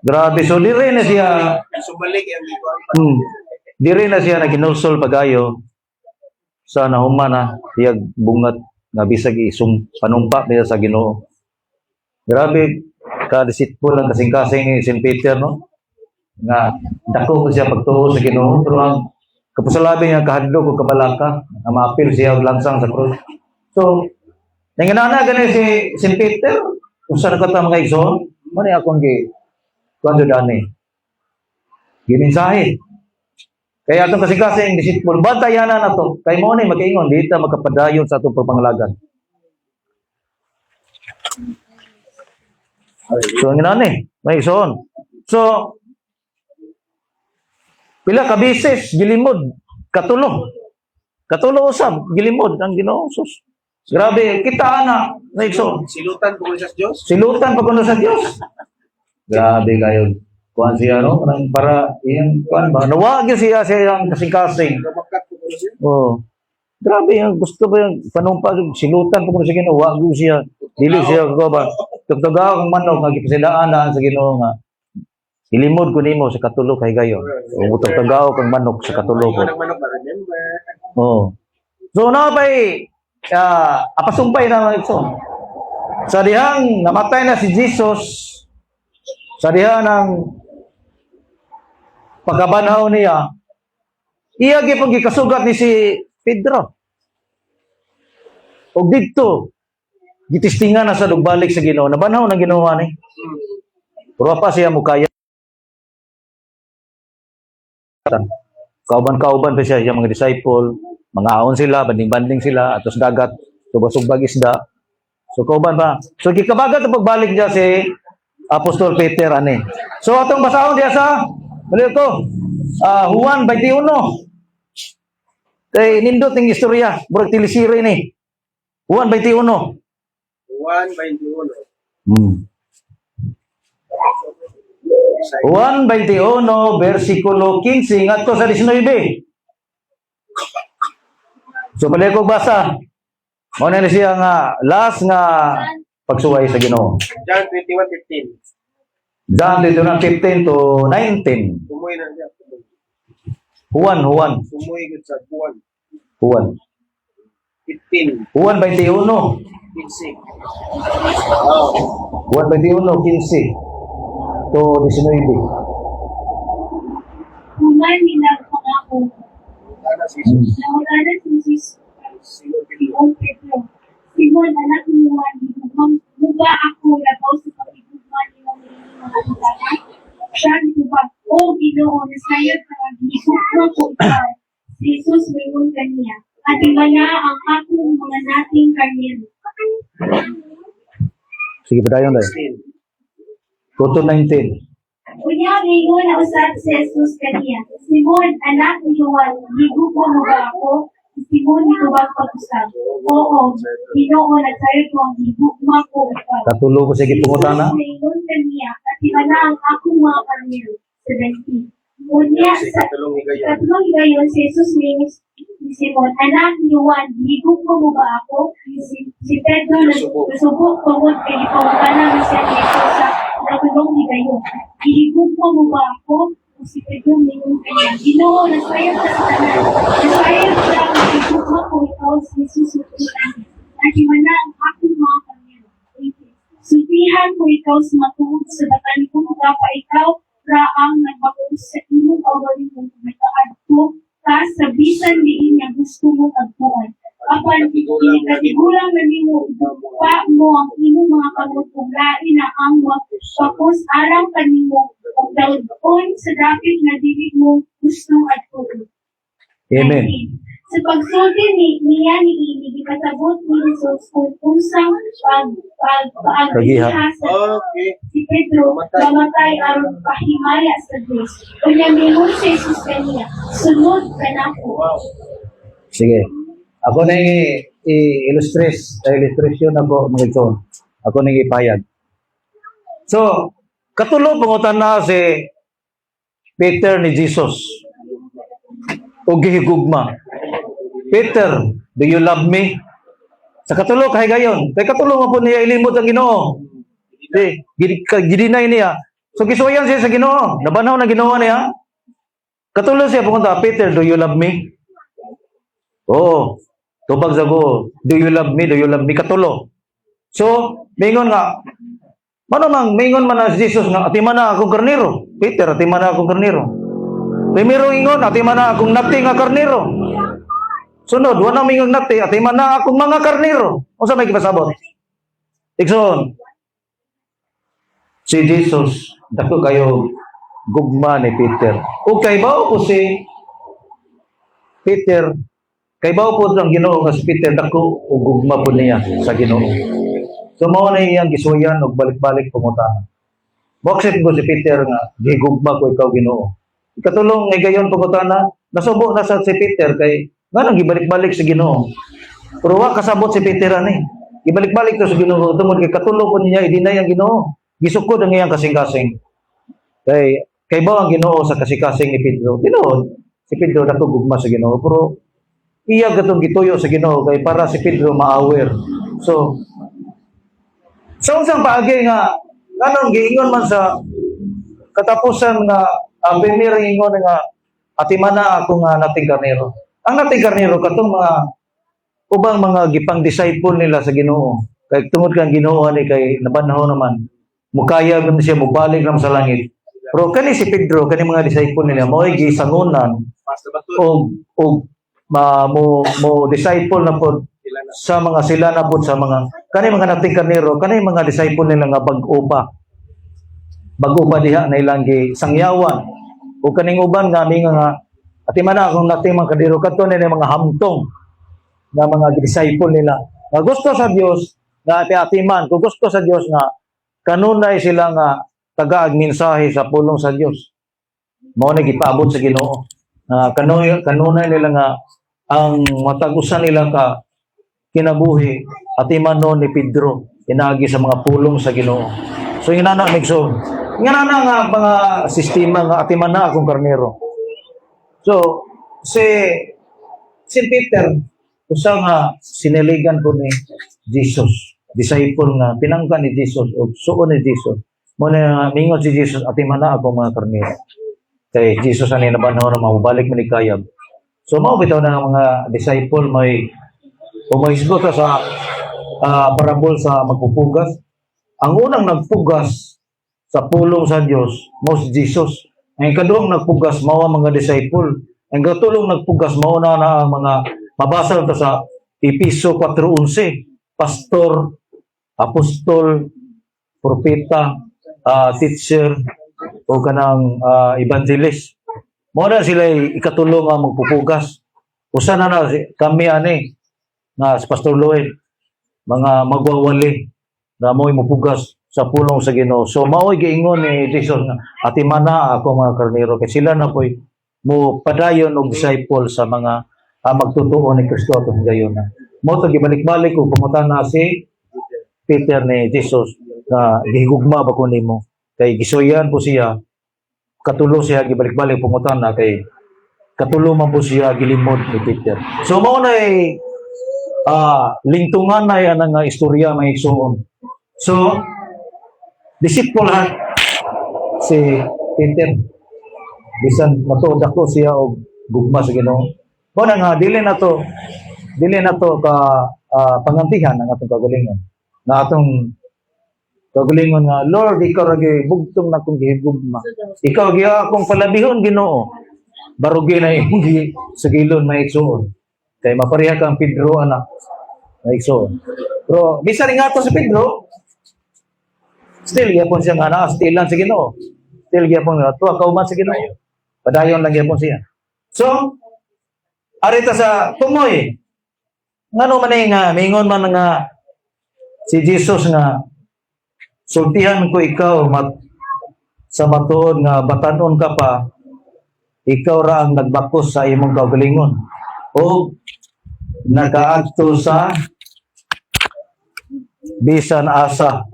grabe so dire na siya. Sumbalik ang ikuan. Dire na siya naginulsol pagayo sa nahuman na tiyag bungat nga bisag isum panumpak niya sa Ginoo. Grabe ka deceitful ang kasing-kasing ni St. Peter no. Nga dako ko siya pagtuo sa Ginoo pero ang kapusalabi niya kahadlok o kabalaka na maapil siya og langsang sa krus. So, nanginana gani si St. Peter kung saan ka mga igsoon, mani akong kuwan dani. Gininsahe. Kaya atong kasing-kasing deceitful bantayanan na to. Kay mo ni makaingon dito magkapadayon sa atong pagpangalagan. So nginani, may igsoon. So pila ka bisis gilimod katulo. Katulo usab gilimod ang Ginoo sus. Grabe kita ana, may igsoon. Silutan ko sa Diyos. Silutan pa kuno sa Dios. Grabe kayo. kuan siya no, kanang para yung kuan ba, nawag yun siya yung kasing-kasing. Kabakat ko siya. Oh. Grabe yung gusto ba yung panumpag, silutan ko muna sa Ginoo, wag ko siya. Dili siya ko ba. Tugtugaw kang manok nga gipasilaan na sa Ginoo nga. Ilimod ko nimo sa katulo kay gayon. O tugtugaw kang manok sa katulo ko. Ayun ang manok, remember. Oh. So na ba'y apasumpay na ito. Sa dihang namatay na si Jesus, sa dihang ng pagkabanhaw niya, iya gipong gikasugat ni si Pedro. O dito, gitistingan na sa dugbalik sa Ginoo. Nabanhaw na ginawa ni. Pero pa siya mukaya. Kauban-kauban pa siya, yung mga disciple, mga ahon sila, banding-banding sila, atos dagat, subag-subag isda. So kauban pa. So gikabagat na pagbalik niya si Apostol Peter ani. So atong basahon diya sa balik ko. Juan 21. Kay nindot ning istorya, burag telisire ni. Juan 21. 1:21. Juan 21 versikulo 15 ngadto sa 19. So balik ko basa. Mao na siya nga last nga pagsuway sa Ginoo. John 21:15. John 15 to 19. Tumoy na siya. Juan Tumoy gud sa buwan. 15. Juan 21. 15. Oh. Juan 21, 15 to 19. Human nila Sana si Jesus. nawala si Jesus. Simon Pedro. Simon Pedro. Simon, anak ni Juan, muba ako labaw sa pag-ibugman ni mga anak. Siya nitubag, O Ginoo, nasayod ka nga ginibugman ko ikaw. Si Jesus mayroon kaniya. At imala ang akong mga nating karnero. Sige pa tayo na. 16. Tuto 19. Kunya ngayon na usap si Jesus kaniya. Simon, anak ni Juan, gibugman mo ba ako? Simon, nitubag pag-usap. Oo, Ginoo, nasayod ko ang gibugman ko ikaw. Katulo ko sige pungutana. Mayroon kaniya, at imala ang akong mga karnero. 17. Unya Si sa katulong higayon. tatlong gayon, si Jesus ni Simon, anak ni Juan, higog ko mo ba ako? Si Pedro nasubok tungod kay ipawagana siya ni Jesus sa tatlong higayon. Higog ko mo ba ako? Si Pedro mingon kanya, Ginoo, nasayang ka sa tanan. Nasayang ka ang higog mo kung ikaw si Jesus sututan. At imana ang akong mga kamero. Sultihan ko ikaw sa matuod sa batan ko pa ikaw raang nagbago sa imong pagaling mong kumitaad ko ta sa bisan diin nga gusto mo agpuan. Apan ikatigulang na nimo pa mo ang imong mga kamot kung lain na ang tapos arang kanimo og dayon sa dapit nga dili mo gustong agpuan. Amen. Sa pagsulti niya ni Ini, gipasabot ni Jesus kung unsang Pagiha. sa Okay. si Pedro mamatay aron pahimaya sa Diyos. Kanya mingon si Jesus kaniya, sunod ka na ko. Sige. Ako na illustration ako mga ito. Ako na ipayag. So, katulo pangutan na si Peter ni Jesus. O gihigugma. Peter, do you love me? Sa katulo kay gayon. Kay katulo mo po niya ilimot ang Ginoo. Gidinay niya. So gisuwayan siya sa Ginoo. Nabanaw na Ginoo niya. Katulo siya pumunta, Peter, do you love me? Oo. Tubag sa ko, do you love me? Do you love me? Katulo. So, mingon nga, mingon man na si Jesus nga, ati man na akong karnero. Peter, ati man na akong karnero. Primero ingon, ati man na akong nati nga karnero. Sunod, wala mingong nati, ati man na akong mga karnero. O sa may kipasabot? Ikson, si Jesus, dako kayo gugma ni Peter. O kay bao po si Peter, kay bao po ang Ginoo nga si Peter, dako o gugma po niya sa Ginoo. So mao na iyang gisuyan og balik-balik pumutana. Bakit ko si Peter nga gigugma ko ikaw Ginoo. Ikatulong nga gayon pumutana, nasubo na sa si Peter kay nganong gibalik-balik sa Ginoo. Pero wa kasabot si Peter ani. Gibalik-balik to sa Ginoo tungod kay katulong ko niya i-deny ang Ginoo. Gisukod ang iyang kasing-kasing. Kay ba ang Ginoo sa kasikasing ni Pedro? Tinuod, si Pedro natugugma sa Ginoo, pero iya gatong gituyo sa Ginoo kay para si Pedro ma-aware. So, sa unsang paagi nga nganong giingon man sa katapusan nga ang premier ingon nga atimana ako nga nating karnero. Ang nating karnero katong mga ubang mga gipang disciple nila sa Ginoo. Kay tungod kang Ginoo ni kay nabanho naman mukaya man siya mubalik naman sa langit. Pero kani si Pedro kani mga disciple nila mo'y gisangunan Pastor Batul. o mo disciple na po sa mga sila na po sa mga kani mga nating karnero kani mga disciple nila nga bag-upa diha na ilang sangyawan o kaning uban nga mi nga atimana akong nating mga karnero kadto ni mga hamtong nga mga disciple nila nga gusto sa Dios nga atiman kung gusto sa Dios nga kanunay sila nga tagaag mensahe sa pulong sa Dios mao ni gipaabot sa Ginoo kanunay nila nga ang matagusan nila ka kinabuhi at imano ni Pedro inaagi sa mga pulong sa Ginoo. So inana migso. Inana nga mga sistema nga atiman na akong karnero. So si Peter usa nga siniligan ko ni Jesus, disciple nga pinangka ni Jesus o suon ni Jesus. Mo na mingon si Jesus atiman na akong mga karnero. Kay Jesus ani nabanhaw na mabalik manikayab. So mao bitaw na mga disciple may umahisgot sa parabol sa magpupugas. Ang unang nagpugas sa pulong sa Dios mao si Jesus. Ang ikaduhang nagpugas mao ang mga disciple. Ang katulong nagpugas mao na ang mga mabasa ta sa Episo 4:11. Pastor, apostol, propeta, teacher o kanang evangelist. Mao na sila ikatulong ang magpupugas. Usa na kami ani na si Pastor Lloyd mga magwawali na mo'y mupugas sa pulong sa Ginoo. So mao'y giingon ni Jesus nga atimana ako mga karnero kay sila na po'y mo padayon og disciple sa mga magtutuo ni Kristo atong gayon na. Mo to gibalik-balik ug pangutana si Peter ni Jesus na gihigugma ba ko nimo kay gisuyan po siya katulo siya gibalik-balik pangutana kay katulo man po siya gilimod ni Peter. So mao na lingtungan na yan ang istorya may igsoon. So, disciple si Peter. Bisan matuod ako siya og gugma sa Ginoo. Mo na nga dili na to ka pangantihan ang atong kagalingon. Na atong kagalingon nga Lord ikaw ra bugtong na kong gihigugma. Ikaw giya akong palabihon Ginoo. Barugi na imong sagilon may igsoon. Kay mapareha kang Pedro anak. Like so. Pero bisan nga to si Pedro, still gyapon siya nga na still lang sa Ginoo. Still gyapon nga tuwa kauman sa Ginoo. Padayon lang gyapon siya. So, arita sa tumoy. Ngano man nga mingon man nga si Jesus nga sultihan ko ikaw sa matuod nga batanon ka pa ikaw ra ang nagbakos sa imong kaugalingon. O nagaadto sa bisan asa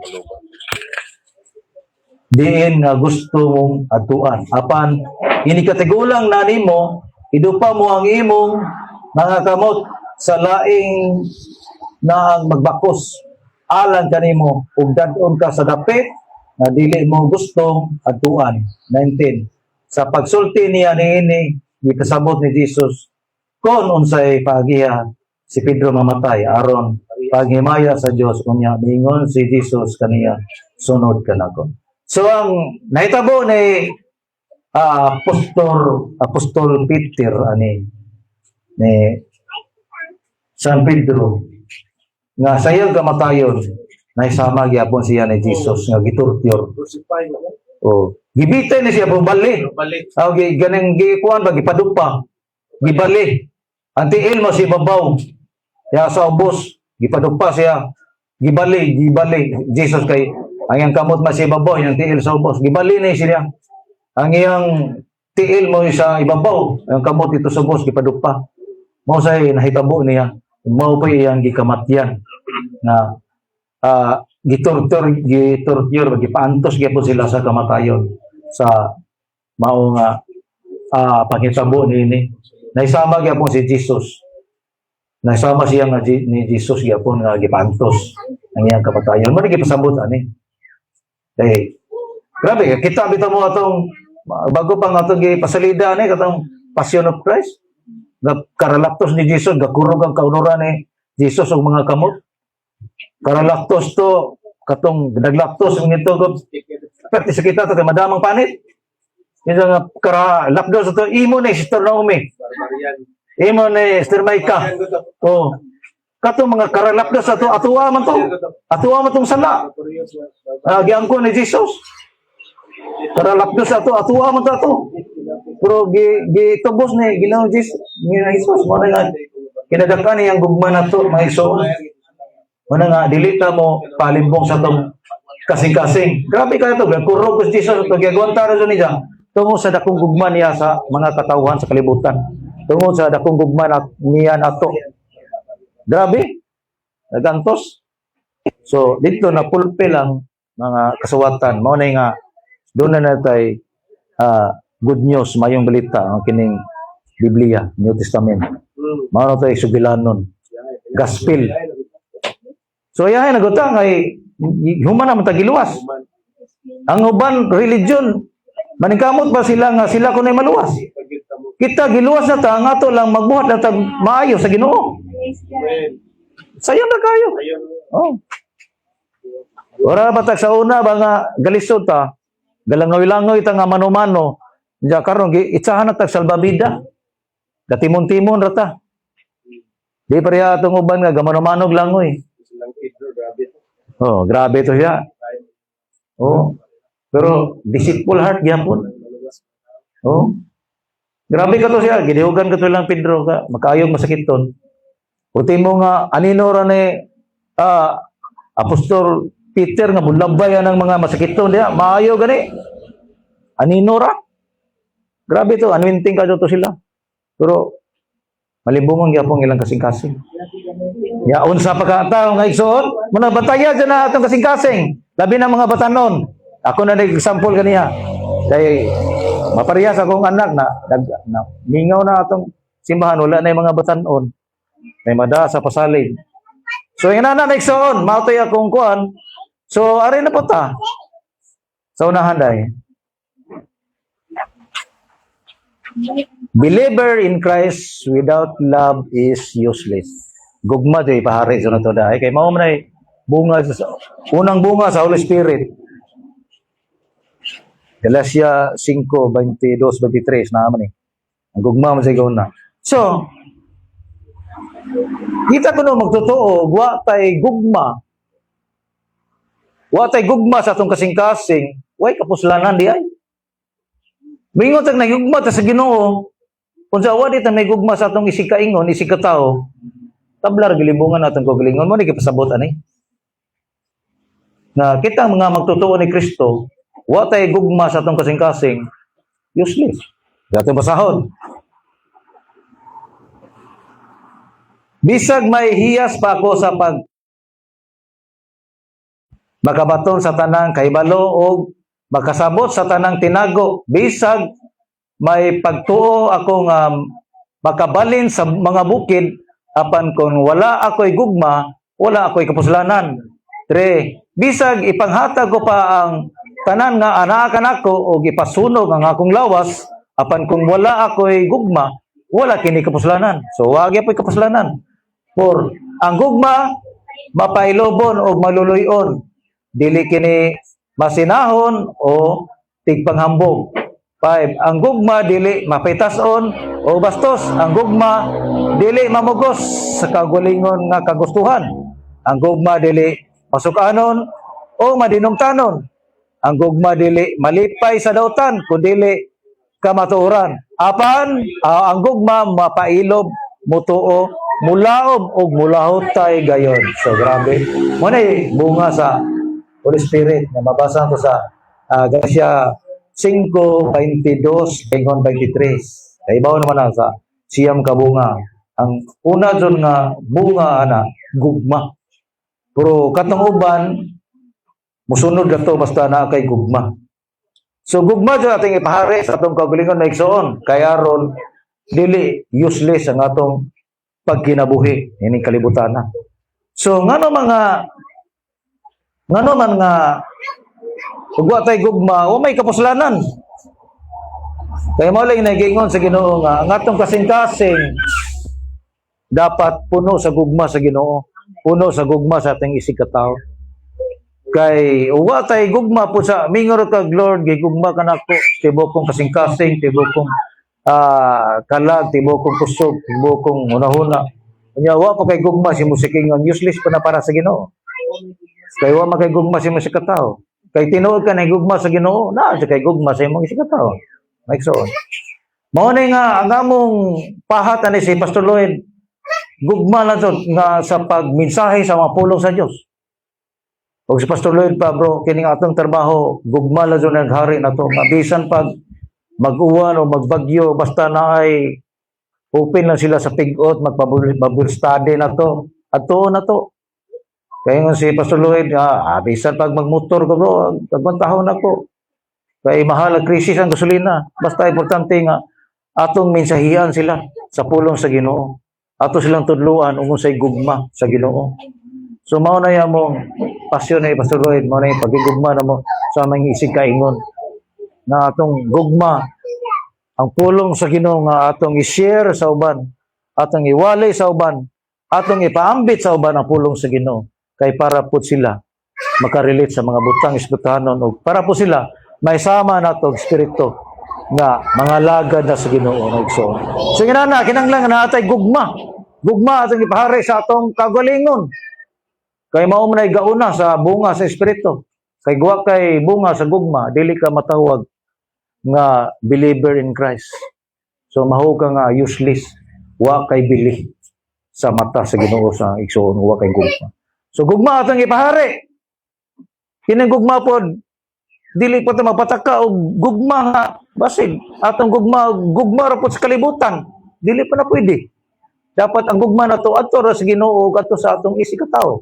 diin nga gusto mong atuan apan inikatigulang na nimo idupa mo ang imong mga kamot sa laing na ang magbakos alang kanimo ug dadon ka sa dapit na dili mo gustong atuan. 19 sa pagsulti niya niini gipasabot ni Jesus kon unsay paagiha si Pedro mamatay aron paghimaya sa Dios unya mingon si Jesus kaniya sunod kanako. So ang nahitabo ni Apostol Peter ani ni San Pedro nga sayang kamatayon naisama gyapon siya ni Jesus nga gitorture. Oh, gibitay ni siya bali. Okay, ganang gikuan ba gipadupa. Gibali. Ang tiil mo si babaw. Ya sa ubos, gipadupa siya. Gibali. Jesus kay ang iyang kamot man si babaw, yung tiil sa ubos. Gibali ni siya. Ang iyang tiil mo sa ibabaw, ang kamot ito sa ubos gipadupa. Mao say nahitabo niya. Mao pa iyang gikamatyan na gitorture gipaantos gyapon sila sa kamatayon. sa mao nga panghitabo niini. Naisama gyapon si Jesus. Naisama siya nga ni Jesus gyapon nga gipantos ang iyang kamatayon. Mo gipasabot ani. Kay grabe kita bitaw mo atong bago pa nga atong gipasalida ani katong Passion of Christ. Karalaktos ni Jesus, gakurog ang kaunuran ni Jesus og mga kamot. Karalaktos to katong naglaktos ng ito pati sa kita to kay madamang panit. Isa nga karalaktos to imo ni Sister Naomi. Imo ni Sister Maika. Oh. Katong mga karalakdos ato atuwa man to. Atuwa man tong sala. Giangko ni Jesus. Karalakdos ato atuwa man to ato. Pero gitubos ni Ginoong Jesus mo na nga kinadakan niyang gugma na to mga igsoon. Mo na nga dili ta mo palimbong sa tong kasing-kasing. Grabe ka to, kurog ko Jesus to giagonta ra niya. Tungo sa dakong gugma niya sa mga katawhan sa kalibutan. Tungo sa dakong gugma niya nato. Grabe. Nagantos. So dito na pulpil ang mga kasuwatan. Mao na nga doon na natay good news, mayong balita ang kining Biblia, New Testament. Mao na tay sugilanon. Gospel. So yahay nagutang ay human naman tagiluwas. Ang uban religion maningkamot ba sila nga sila kunay maluwas. Kita giluwas na ta nga to lang magbuhat na ta maayo sa Ginoo. Sayang na kayo. Oh. Ora batak sa una ba nga galisod ta. Galangaw-langaw ita nga mano-mano. Diya karon itsahan na tag salbabida. Gatimon-timon rata. Di pareha atong uban nga gamano-manog langoy. Oh, grabe to siya. Oh. Pero deceitful heart gyapon. Oh. Grabe ka to siya, gidihugan ka to lang Pedro ka, makaayog masakiton. Uti mo nga anino ra ni Apostol Peter nga bulabay ng mga masakiton diya, maayo gani. Anino ra? Grabe to, anwinting ka to sila. Pero malimbungon gyapon ilang kasing-kasing. Ya unsa pa ka tawo nga igsoon, muna bataya dyan na atong kasing-kasing. Labi na mga batanon. Ako na nag-example kaniya. Kay maparehas akong anak na mingaw na atong simbahan, wala na yung mga batanon. May mada sa pasalig. So yung na igsoon, mautoy akong kuan. So ari na po ta. Sa unahan dai. Believer in Christ without love is useless. Gugma day pahari sa nato dai kay mao man ay bunga sa unang bunga sa Holy Spirit. Galatia 5:22-23 na man eh. Ang gugma man sa na. So kita kuno magtotoo wa tay gugma. Wa tay gugma sa atong kasing-kasing, way kapuslanan di ay. Mingon tag nagugma ta sa Ginoo. Unsa wa di ta may gugma sa atong isig-kaingon, isig-katawo. Tablar gilibungan naton ko gilingon mo ni gipasabot ani. Na kitang mga magtotoo ni Kristo, wa tay gugma sa atong kasing-kasing, useless. Dato basahon. Bisag may hiyas pa ako sa makabaton sa tanang kahibalo o makasabot sa tanang tinago. Bisag may pagtuo akong makabalin sa mga bukid apan kung wala ako'y gugma, wala ako'y kapuslanan. 3. Bisag ipanghatag ko pa ang tanan nga anaakan ako o ipasunog ang akong lawas apan kung wala ako'y gugma, wala kini kapuslanan. So wag ako'y kapuslanan. 4. Ang gugma mapailobon o maluluyon, dili kini masinahon o tigpanghambog. 5. Ang gugma dili mapitason o bastos. Ang gugma dili mamugos sa kagulingon nga kagustuhan. Ang gugma dili masukanon o madinumtanon. Ang gugma dili malipay sa dautan kundili kamatuoran. Apan ang gugma mapailob, mutuo, mulaob o mulahot tay gayon. So grabe. Muna bunga sa Holy Spirit na mabasa ko sa Galatia 5:22-23. Kay ibaw naman na sa siyam ka bunga. Ang una dun nga bunga ana gugma. Pero katong uban musunod gato basta na kay gugma. So gugma jud ating ipahari sa atong kaugalingon na igsoon kay aron dili useless ang atong pagkinabuhi ini kalibutan na. So ngano man nga ug wa tay gugma wa may kapuslanan. Kaya mo lang nagingon sa Ginoo nga ang atong kasing-kasing dapat puno sa gugma sa Ginoo, puno sa gugma sa ating isig ka tawo. Kay uwa tay gugma po sa mingor kag Lord gay gugma kanako tibok kong kasing-kasing tibok kong kalag tibok kong kusog tibok kong hunahuna unya wa pa kay gugma si musikingon useless pa na para sa Ginoo kay wa makay gugma si musika tao kay tinuod ka na gugma sa Ginoo na sa kay gugma sa imong isika tao maigsoon mao ni nga ang among pahat ani si Pastor Lloyd gugma lang jud nga sa pagmensahe sa mga pulong sa Dios. Og si Pastor Lloyd pa bro, kining atong trabaho, gugma lang jud naghari na to. Mabisan pag mag-uwan o magbagyo, basta na ay open lang sila sa pigot, magpabul study na to. At to na to. Kaya nga si Pastor Lloyd, bisan pag magmotor ko bro, tagbantahon ako. Kaya mahal ang krisis ang gasolina. Basta importante nga, atong mensahihan sila sa pulong sa Ginoo. Ato silang tudluan ug unsay gugma sa Ginoo. So mao na ya mong pasyon ni Pastor Lloyd, mao na yung pagigugma na mo sa mga isig kaingon na atong gugma ang pulong sa Ginoo nga atong i-share sa uban, atong iwalay sa uban, atong ipaambit sa uban ang pulong sa Ginoo kay para pud sila makarelate sa mga butang espirituhanon ug para po sila may sama nato og espiritu nga mga lagad na sa Ginoo nga igsoon. So ginana kinahanglan na atay gugma. Gugma atong ipahari sa atong kagalingon. Kay mao man ay gauna sa bunga sa espiritu. Kay guwa kay bunga sa gugma, dili ka matawag nga believer in Christ. So mahu ka nga useless, wa kay bili sa mata sa Ginoo sa igsoon, wa kay gugma. So gugma atong ipahari. Kining gugma pod dili pa ta mapataka og gugma nga basig atong gugma ra pod sa kalibutan. Dili pa na pwede. Dapat ang gugma na to adto ra sa Ginoo adto sa atong isig ka tawo.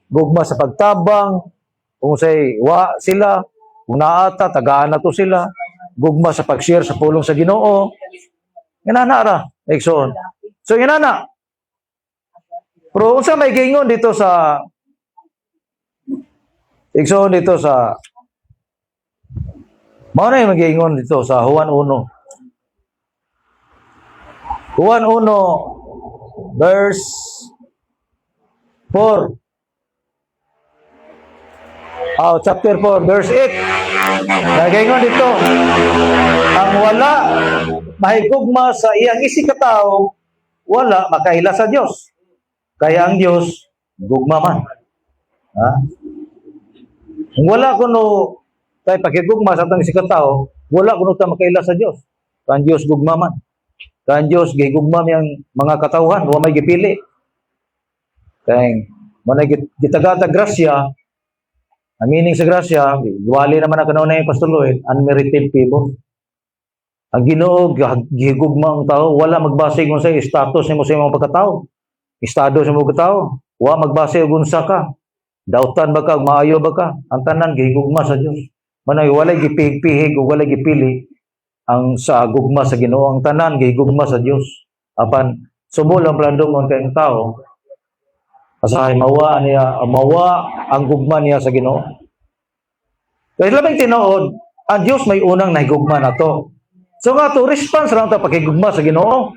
Gugma sa pagtabang, kung say wa sila, kung naata tagaan na to sila. Gugma sa pag-share sa pulong sa Ginoo. Inana ra, igsoon. So inana. Pero unsa may gingon dito sa igsoon dito sa mao na yung mag-iingon dito sa Juan 1. Juan 1, verse 4. Chapter 4, verse 8. Nag-iingon dito, ang wala mahigugma sa iyang isig ka tawo, wala makaila sa Dios. Kaya ang Dios, gugma man. Ha? Kung wala kuno kay pakigugma sa atong isig ka tawo, wala kuno ta makaila sa Dios. Kan Dios gugma man. Kan Dios gigugma miyang mga katawhan, wa may gipili. Kay mo na gitagatag grasya. Ang meaning sa grasya, wali naman ang kanunay ng Pastor Lloyd, unmerited favor. Ang Ginoo gigugma ang tao, wala magbase kung sa status nimo sa imong pagkatao. Estado sa imong pagkatao, wa magbase og unsa ka. Dautan ba ka, maayo ba ka? Ang tanan gigugma sa Dios. Manay walay gipihig-pihig o walay gipili ang sa gugma sa Ginoo, ang tanan gigugma sa Dios. Apan subol ang plandongon kay tao, asahay mawa ang gugma niya sa Ginoo. Kaya labing tinuod, ang Dios may unang nahigugma na to. So nga to, response lang ta pagkigugma sa Ginoo.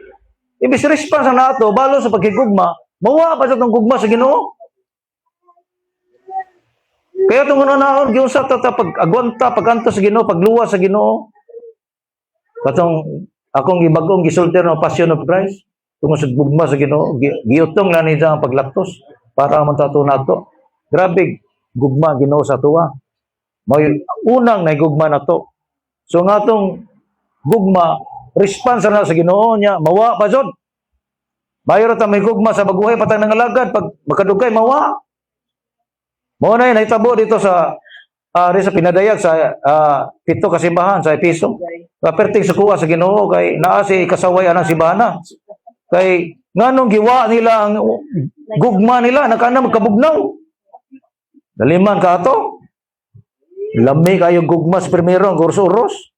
Ibig response na to, balo sa pagkigugma, mawa pa sa itong gugma sa Ginoo. Kaya itong unang giunsa ta pag-agwanta, pagkanto sa Ginoo, pagluwa sa Ginoo. Katong akong gibagong gisulter ng Passion of Christ, tungod sa gugma sa Ginoo, giutong lang nila ang paglaktos para man tato nato. Grabe gugma Ginoo sa tuwa. May unang naigugma na to. So nga tong gugma, response na sa Ginoo niya, mawa pa jud. Bayo ta may gugma sa baguhay patang nangalagad pag makadugay mawa. Mao na nahitabo dito sa sa pinadayag sa pito ka simbahan sa Episo. Perting sa kuha sa Ginoo kay naa si kasaway anang simbahan. Kay nganong giwa nila ang gugma nila nakana magkabugnaw. Daliman ka ato. Lami kayo gugmas primero ang uros-uros.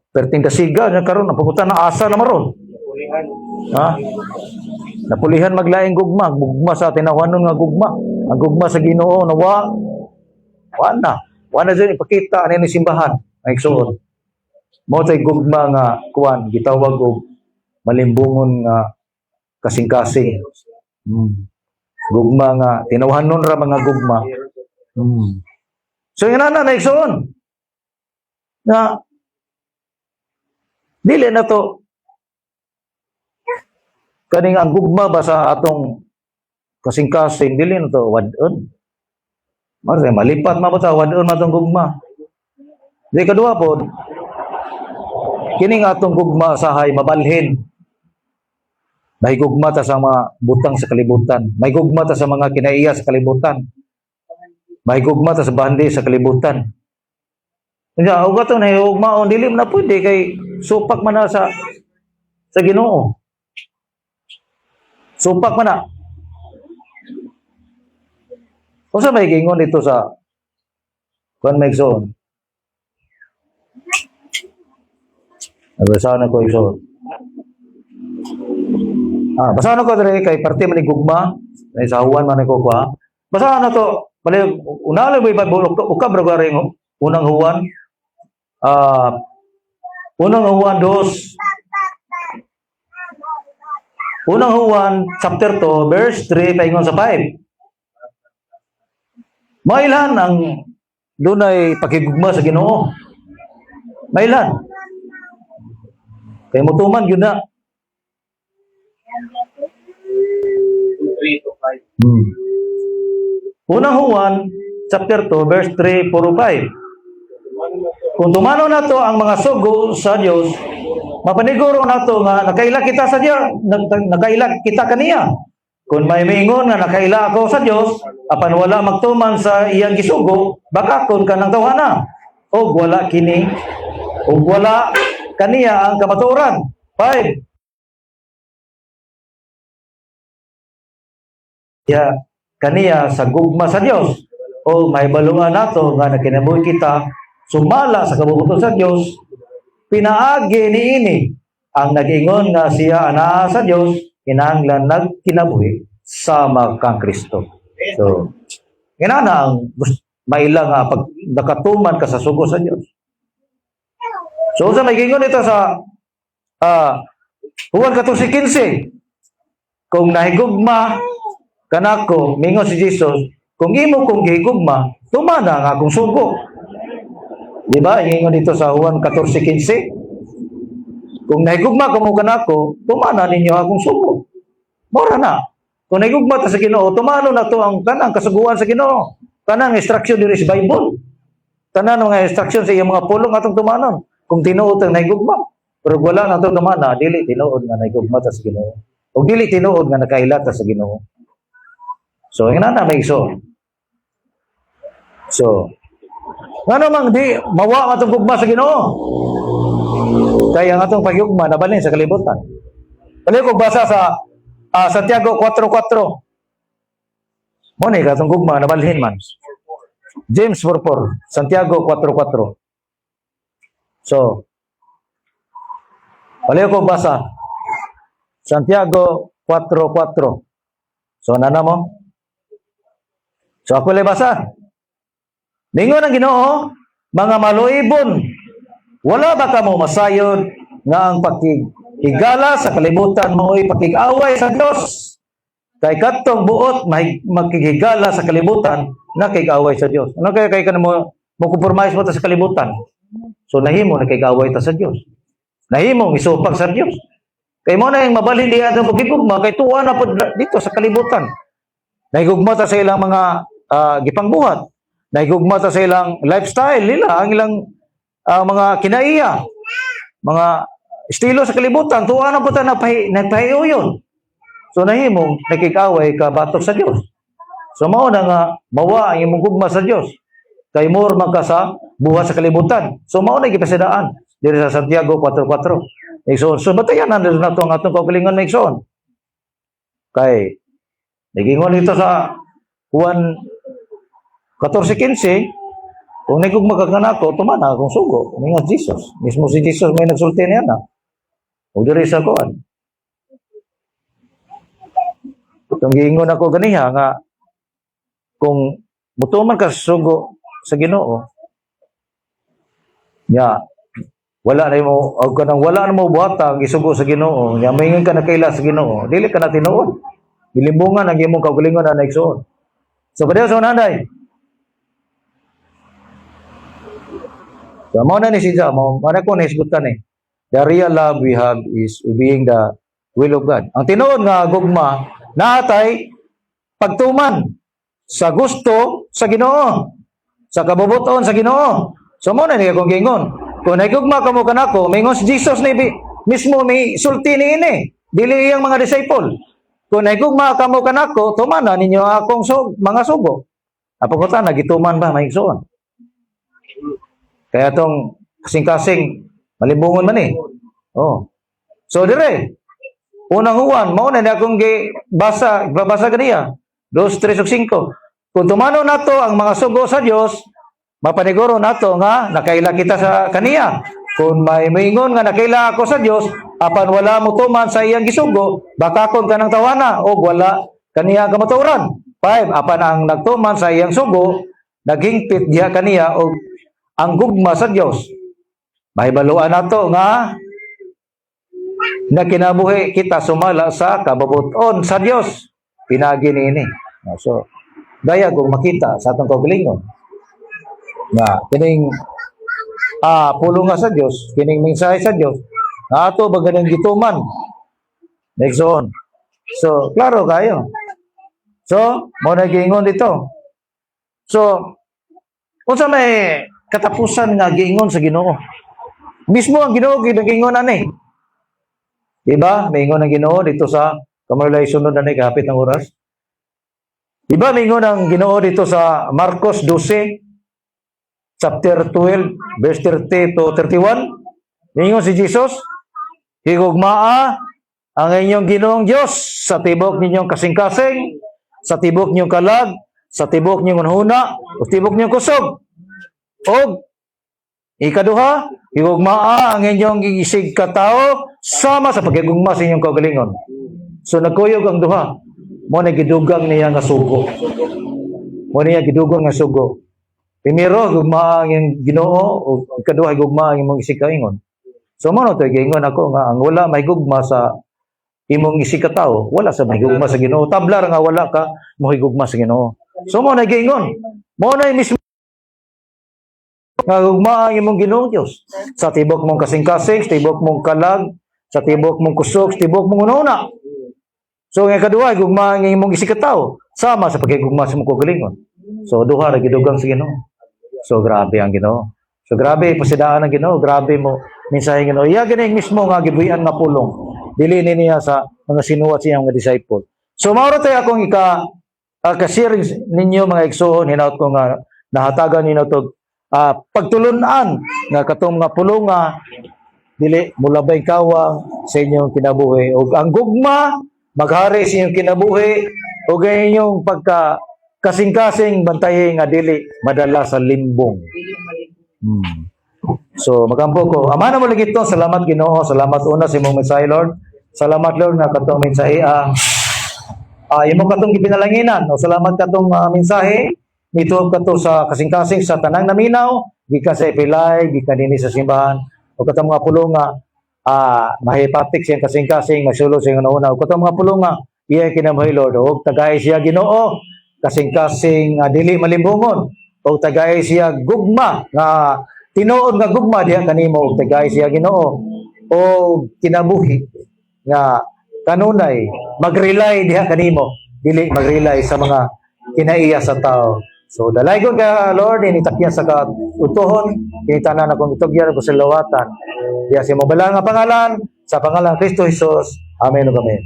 Perting kasiga na karon napupunta na asa na maron. Ha? Napulihan maglaing gugma, gugma sa tinawanon nga gugma. Ang gugma sa Ginoo nawa wala dyan ipakita ano yung simbahan ang igsoon. Mo tay gugma nga kuan gitawag og malimbungon nga kasing-kasing. Gugma nga tinawanon ra mga gugma. So ina na igsoon. Na dili na to kaning ang gugma ba sa atong kasing-kasing dili na to wadon. Maray malipat mabata wadon matong gugma. Di kadua pod kining atong gugma sahay mabalhin. May gugma ta sa mga butang sa kalibutan. May gugma ta sa mga kinaiya sa kalibutan. May gugma ta sa bandi sa kalibutan. Kanya og ato na hugmaon dili na pwede kay supak man na sa Ginoo. Supak man na. Unsa may gingon dito sa kuan may igsoon? Basahan ko igsoon. Basahan ko dire kay parte man ni gugma, ay sa huwan man ko ha. Basahan na to. Bali unala may babulok to ukab ra garing unang huwan. Unang huwan 2. Unang huwan chapter 2 verse 3 paingon sa 5. Mailan ang dunay pakigugma sa Ginoo? Mailan? Kay mutuman gyud na. 3 to 5. Unang huwan chapter 2 verse 3, 4, 5. Kung tumano na to ang mga sugo sa Dios, mapaniguro na to nga nakaila kita sa Dios, nakaila kita kaniya. Kung may mingon nga nakaila ako sa Dios, apan wala magtuman sa iyang gisugo, baka kon kanang tawhana. O wala kini, o wala kaniya ang kamatuoran. 5. Kaniya sa gugma sa Dios. O may balungan nato nga nakinabuhi kita sumala sa kabubuton sa Dios, pinaagi niini ang nag-ingon nga siya ana sa Dios, kinahanglan nagkinabuhi sama kang Kristo. So, kinana ang maila nga pag nakatuman ka sa sugo sa Dios. So, sa may gingon ito sa Juan 14:15, kung nahigugma kanako, mingon si Jesus, kung imo kong gihigugma, tumana nga akong sugo. Di ba? Ingon dito sa Juan 14:15. Kung nahigugma ko mo kanako, tumana ninyo akong sugo. Mora na. Kung nahigugma ta sa Ginoo, tumano na to ang tanang kasuguan sa Ginoo. Tanang instruction diri sa Bible. Tanang mga instruction sa iyang mga pulong atong tumanon. Kung tinuod ang nahigugma. Pero wala na to tumana, dili tinuod nga nahigugma ta sa Ginoo. O dili tinuod nga nakailata sa Ginoo. So, ina na may iso. So, nga namang di mawa atong gugma sa Ginoo. Kaya ang atong pagyugma nabalhin sa kalibutan. Kali ko basa sa Santiago 4:4. Mo ni katong gugma nabalhin man. James 4:4, Santiago 4:4. So, kali ko basa Santiago 4:4. So, nana mo? So, ako lang basa. Mingon ang Ginoo, mga maluibon, wala ba kamo masayod nga ang pakigigala sa kalibutan mo'y pakig-away sa Dios? Kay katong buot makigigala sa kalibutan, nakig-away sa Dios. Ano kaya ka mo compromise mo ta sa kalibutan? So nahimo nakig-away ta sa Dios. Nahimo isupak sa Dios. Kay mo na yung mabalhin di atong pagigugma kay tuwa na pod dito sa kalibutan. Nahigugma ta sa ilang mga gipangbuhat. Nahigugma ta sa ilang lifestyle nila, ang ilang mga kinaiya, mga estilo sa kalibutan, tuwa na po ta nagpahiyo yun. So nahimong nakikaway ka batok sa Dios. So mao na nga mawa ang imong gugma sa Dios. Kay more man ka sa buhat sa kalibutan. So mao na gipasidaan diri sa Santiago 4:4. Igsoon. So batayan na nato ang atong kaugalingon na igsoon. Kay nagingon dito sa Juan 14:15, Kung nagugma ka kanako, tumana akong sugo. May nga Jesus. Mismo si Jesus may nagsulti niya na. O diri sa kuan. Itong giingon ako ganiha nga, kung mutuman ka sa sugo sa Ginoo, nya wala na mo og kanang wala na mo buhatang isugo sa Ginoo, nya mayngon ka na kaila sa Ginoo, dili ka na tinuod. Gilimbungan ang imong kaugalingon na naigsuon. So kadto sa nanay. So mo na ni siya mo ko na isgutan eh. The real love we have is obeying the will of God. Ang tinuod nga gugma naatay pagtuman sa gusto sa Ginoo, sa kabubuton sa Ginoo. So mo na ni akong gingon. Kung nagugma ka mo kanako, mingon si Jesus ni mismo may sulti ni ini. Dili iyang mga disciple. Kung nagugma ka mo kanako, tuman na ninyo akong mga sugo. Apakutan nagituman ba maigsoon. Kaya tong kasing-kasing malimbungon man eh. Oh. So dire. Unang Juan, mao na akong babasa kaniya. 2, 3, 5. Kung tumano nato ang mga sugo sa Dios, mapaniguro nato nga nakaila kita sa kaniya. Kung may moingon nga nakaila ako sa Dios, apan wala mo tuman sa iyang gisugo, bakakon ka ng tawana o wala kaniya ka maturan. 5. Apan ang nagtuman sa iyang sugo, naghingpit diha kaniya o ang gugma sa Dios. Mahibaluan nato nga na kinabuhi kita sumala sa kababuton sa Dios. Pinagi niini. So, daya kung makita sa atong kaugalingon nga kining pulong nga sa Dios, kining mensahe sa Dios, nga ato ba ganang gituman. Next on. So, klaro kayo. So, mo na giingon dito. So, unsa may katapusan nga giingon sa Ginoo? Mismo ang Ginoo giingon ani. Diba? May ingon ang Ginoo dito sa Kamarlay sunod na kapit ng oras. Diba? May ingon ang Ginoo dito sa Marcos 12 chapter 12 verse 30 to 31. May ingon si Jesus, higugmaa ang inyong Ginoong Dios sa tibok ninyong kasing-kasing, sa tibok ninyong kalag, sa tibok ninyong huna, o tibok ninyong kusog. O ikaduha, higugmaa ang inyong isig katao sama sa pagigugma sa inyong kaugalingon. So nagkuyog ang duha. Mo na gidugang niya nga sugo. Mo niya gidugang nga sugo. Primero, higugmaa ang iyong Ginoo, o ikaduha, higugmaa ang imong isig kaingon. So mo na ito, gingon ako nga ang wala mahigugma sa imong isig katao, wala sa mahigugma sa Ginoo. Tablar nga wala ka mahigugma sa Ginoo. So mo na gingon. Mo na mismo nga hugma ang imong Ginoong Dios sa tibok mong kasing-kasing, sa tibok mong kalag, sa tibok mong kusog, sa tibok mong una. So nga kadua hugma ang imong isig katao sama sa pagigugma sa imong kaugalingon. So duha ra gidugang sa Ginoo. So grabe ang Ginoo. So grabe pasidaan ang Ginoo, grabe mo mensahe ng Ginoo. Iya ganing mismo nga gibuhian na pulong. Dili niya sa mga sinuwat sa iyang mga disciple. So mao ra tay akong ka-share ninyo mga igsoon, hinaut ko nga nahatagan ninyo to pagtulunan nga katong nga pulong nga dili mulabay kawang sa inyong kinabuhi ug ang gugma maghari sa inyong kinabuhi ug inyong pagka kasing-kasing bantaye nga dili madala sa limbong. So magampo ko amana mo lagi ito. Salamat Ginoo, salamat una sa imong mensahe Lord, salamat Lord nga katong mensahe imong katong gipinalanginan o salamat katong mensahe nito kato sa kasing-kasing sa tanang naminaw, gikan sa ipilay, gikan dinhi sa simbahan, o katong mga pulong nga mahipatik siyang kasing-kasing, magsulod siyang una, o katong mga pulong nga iya kinabuhi Lord, o tagay siya Ginoo, kasing-kasing dili malimbungon, o tagay siya gugma nga tinuod nga gugma diha kanimo, o tagay siya Ginoo, o kinabuhi nga kanunay mag-rely diha kanimo, dili mag-rely sa mga kinaiya sa tao. So dalay ko ka Lord initakyan sa kautuhon kinitanan akong itugyan ko sa lawatan diya sa imong bala nga pangalan sa pangalan Kristo Jesus. Amen ug amen.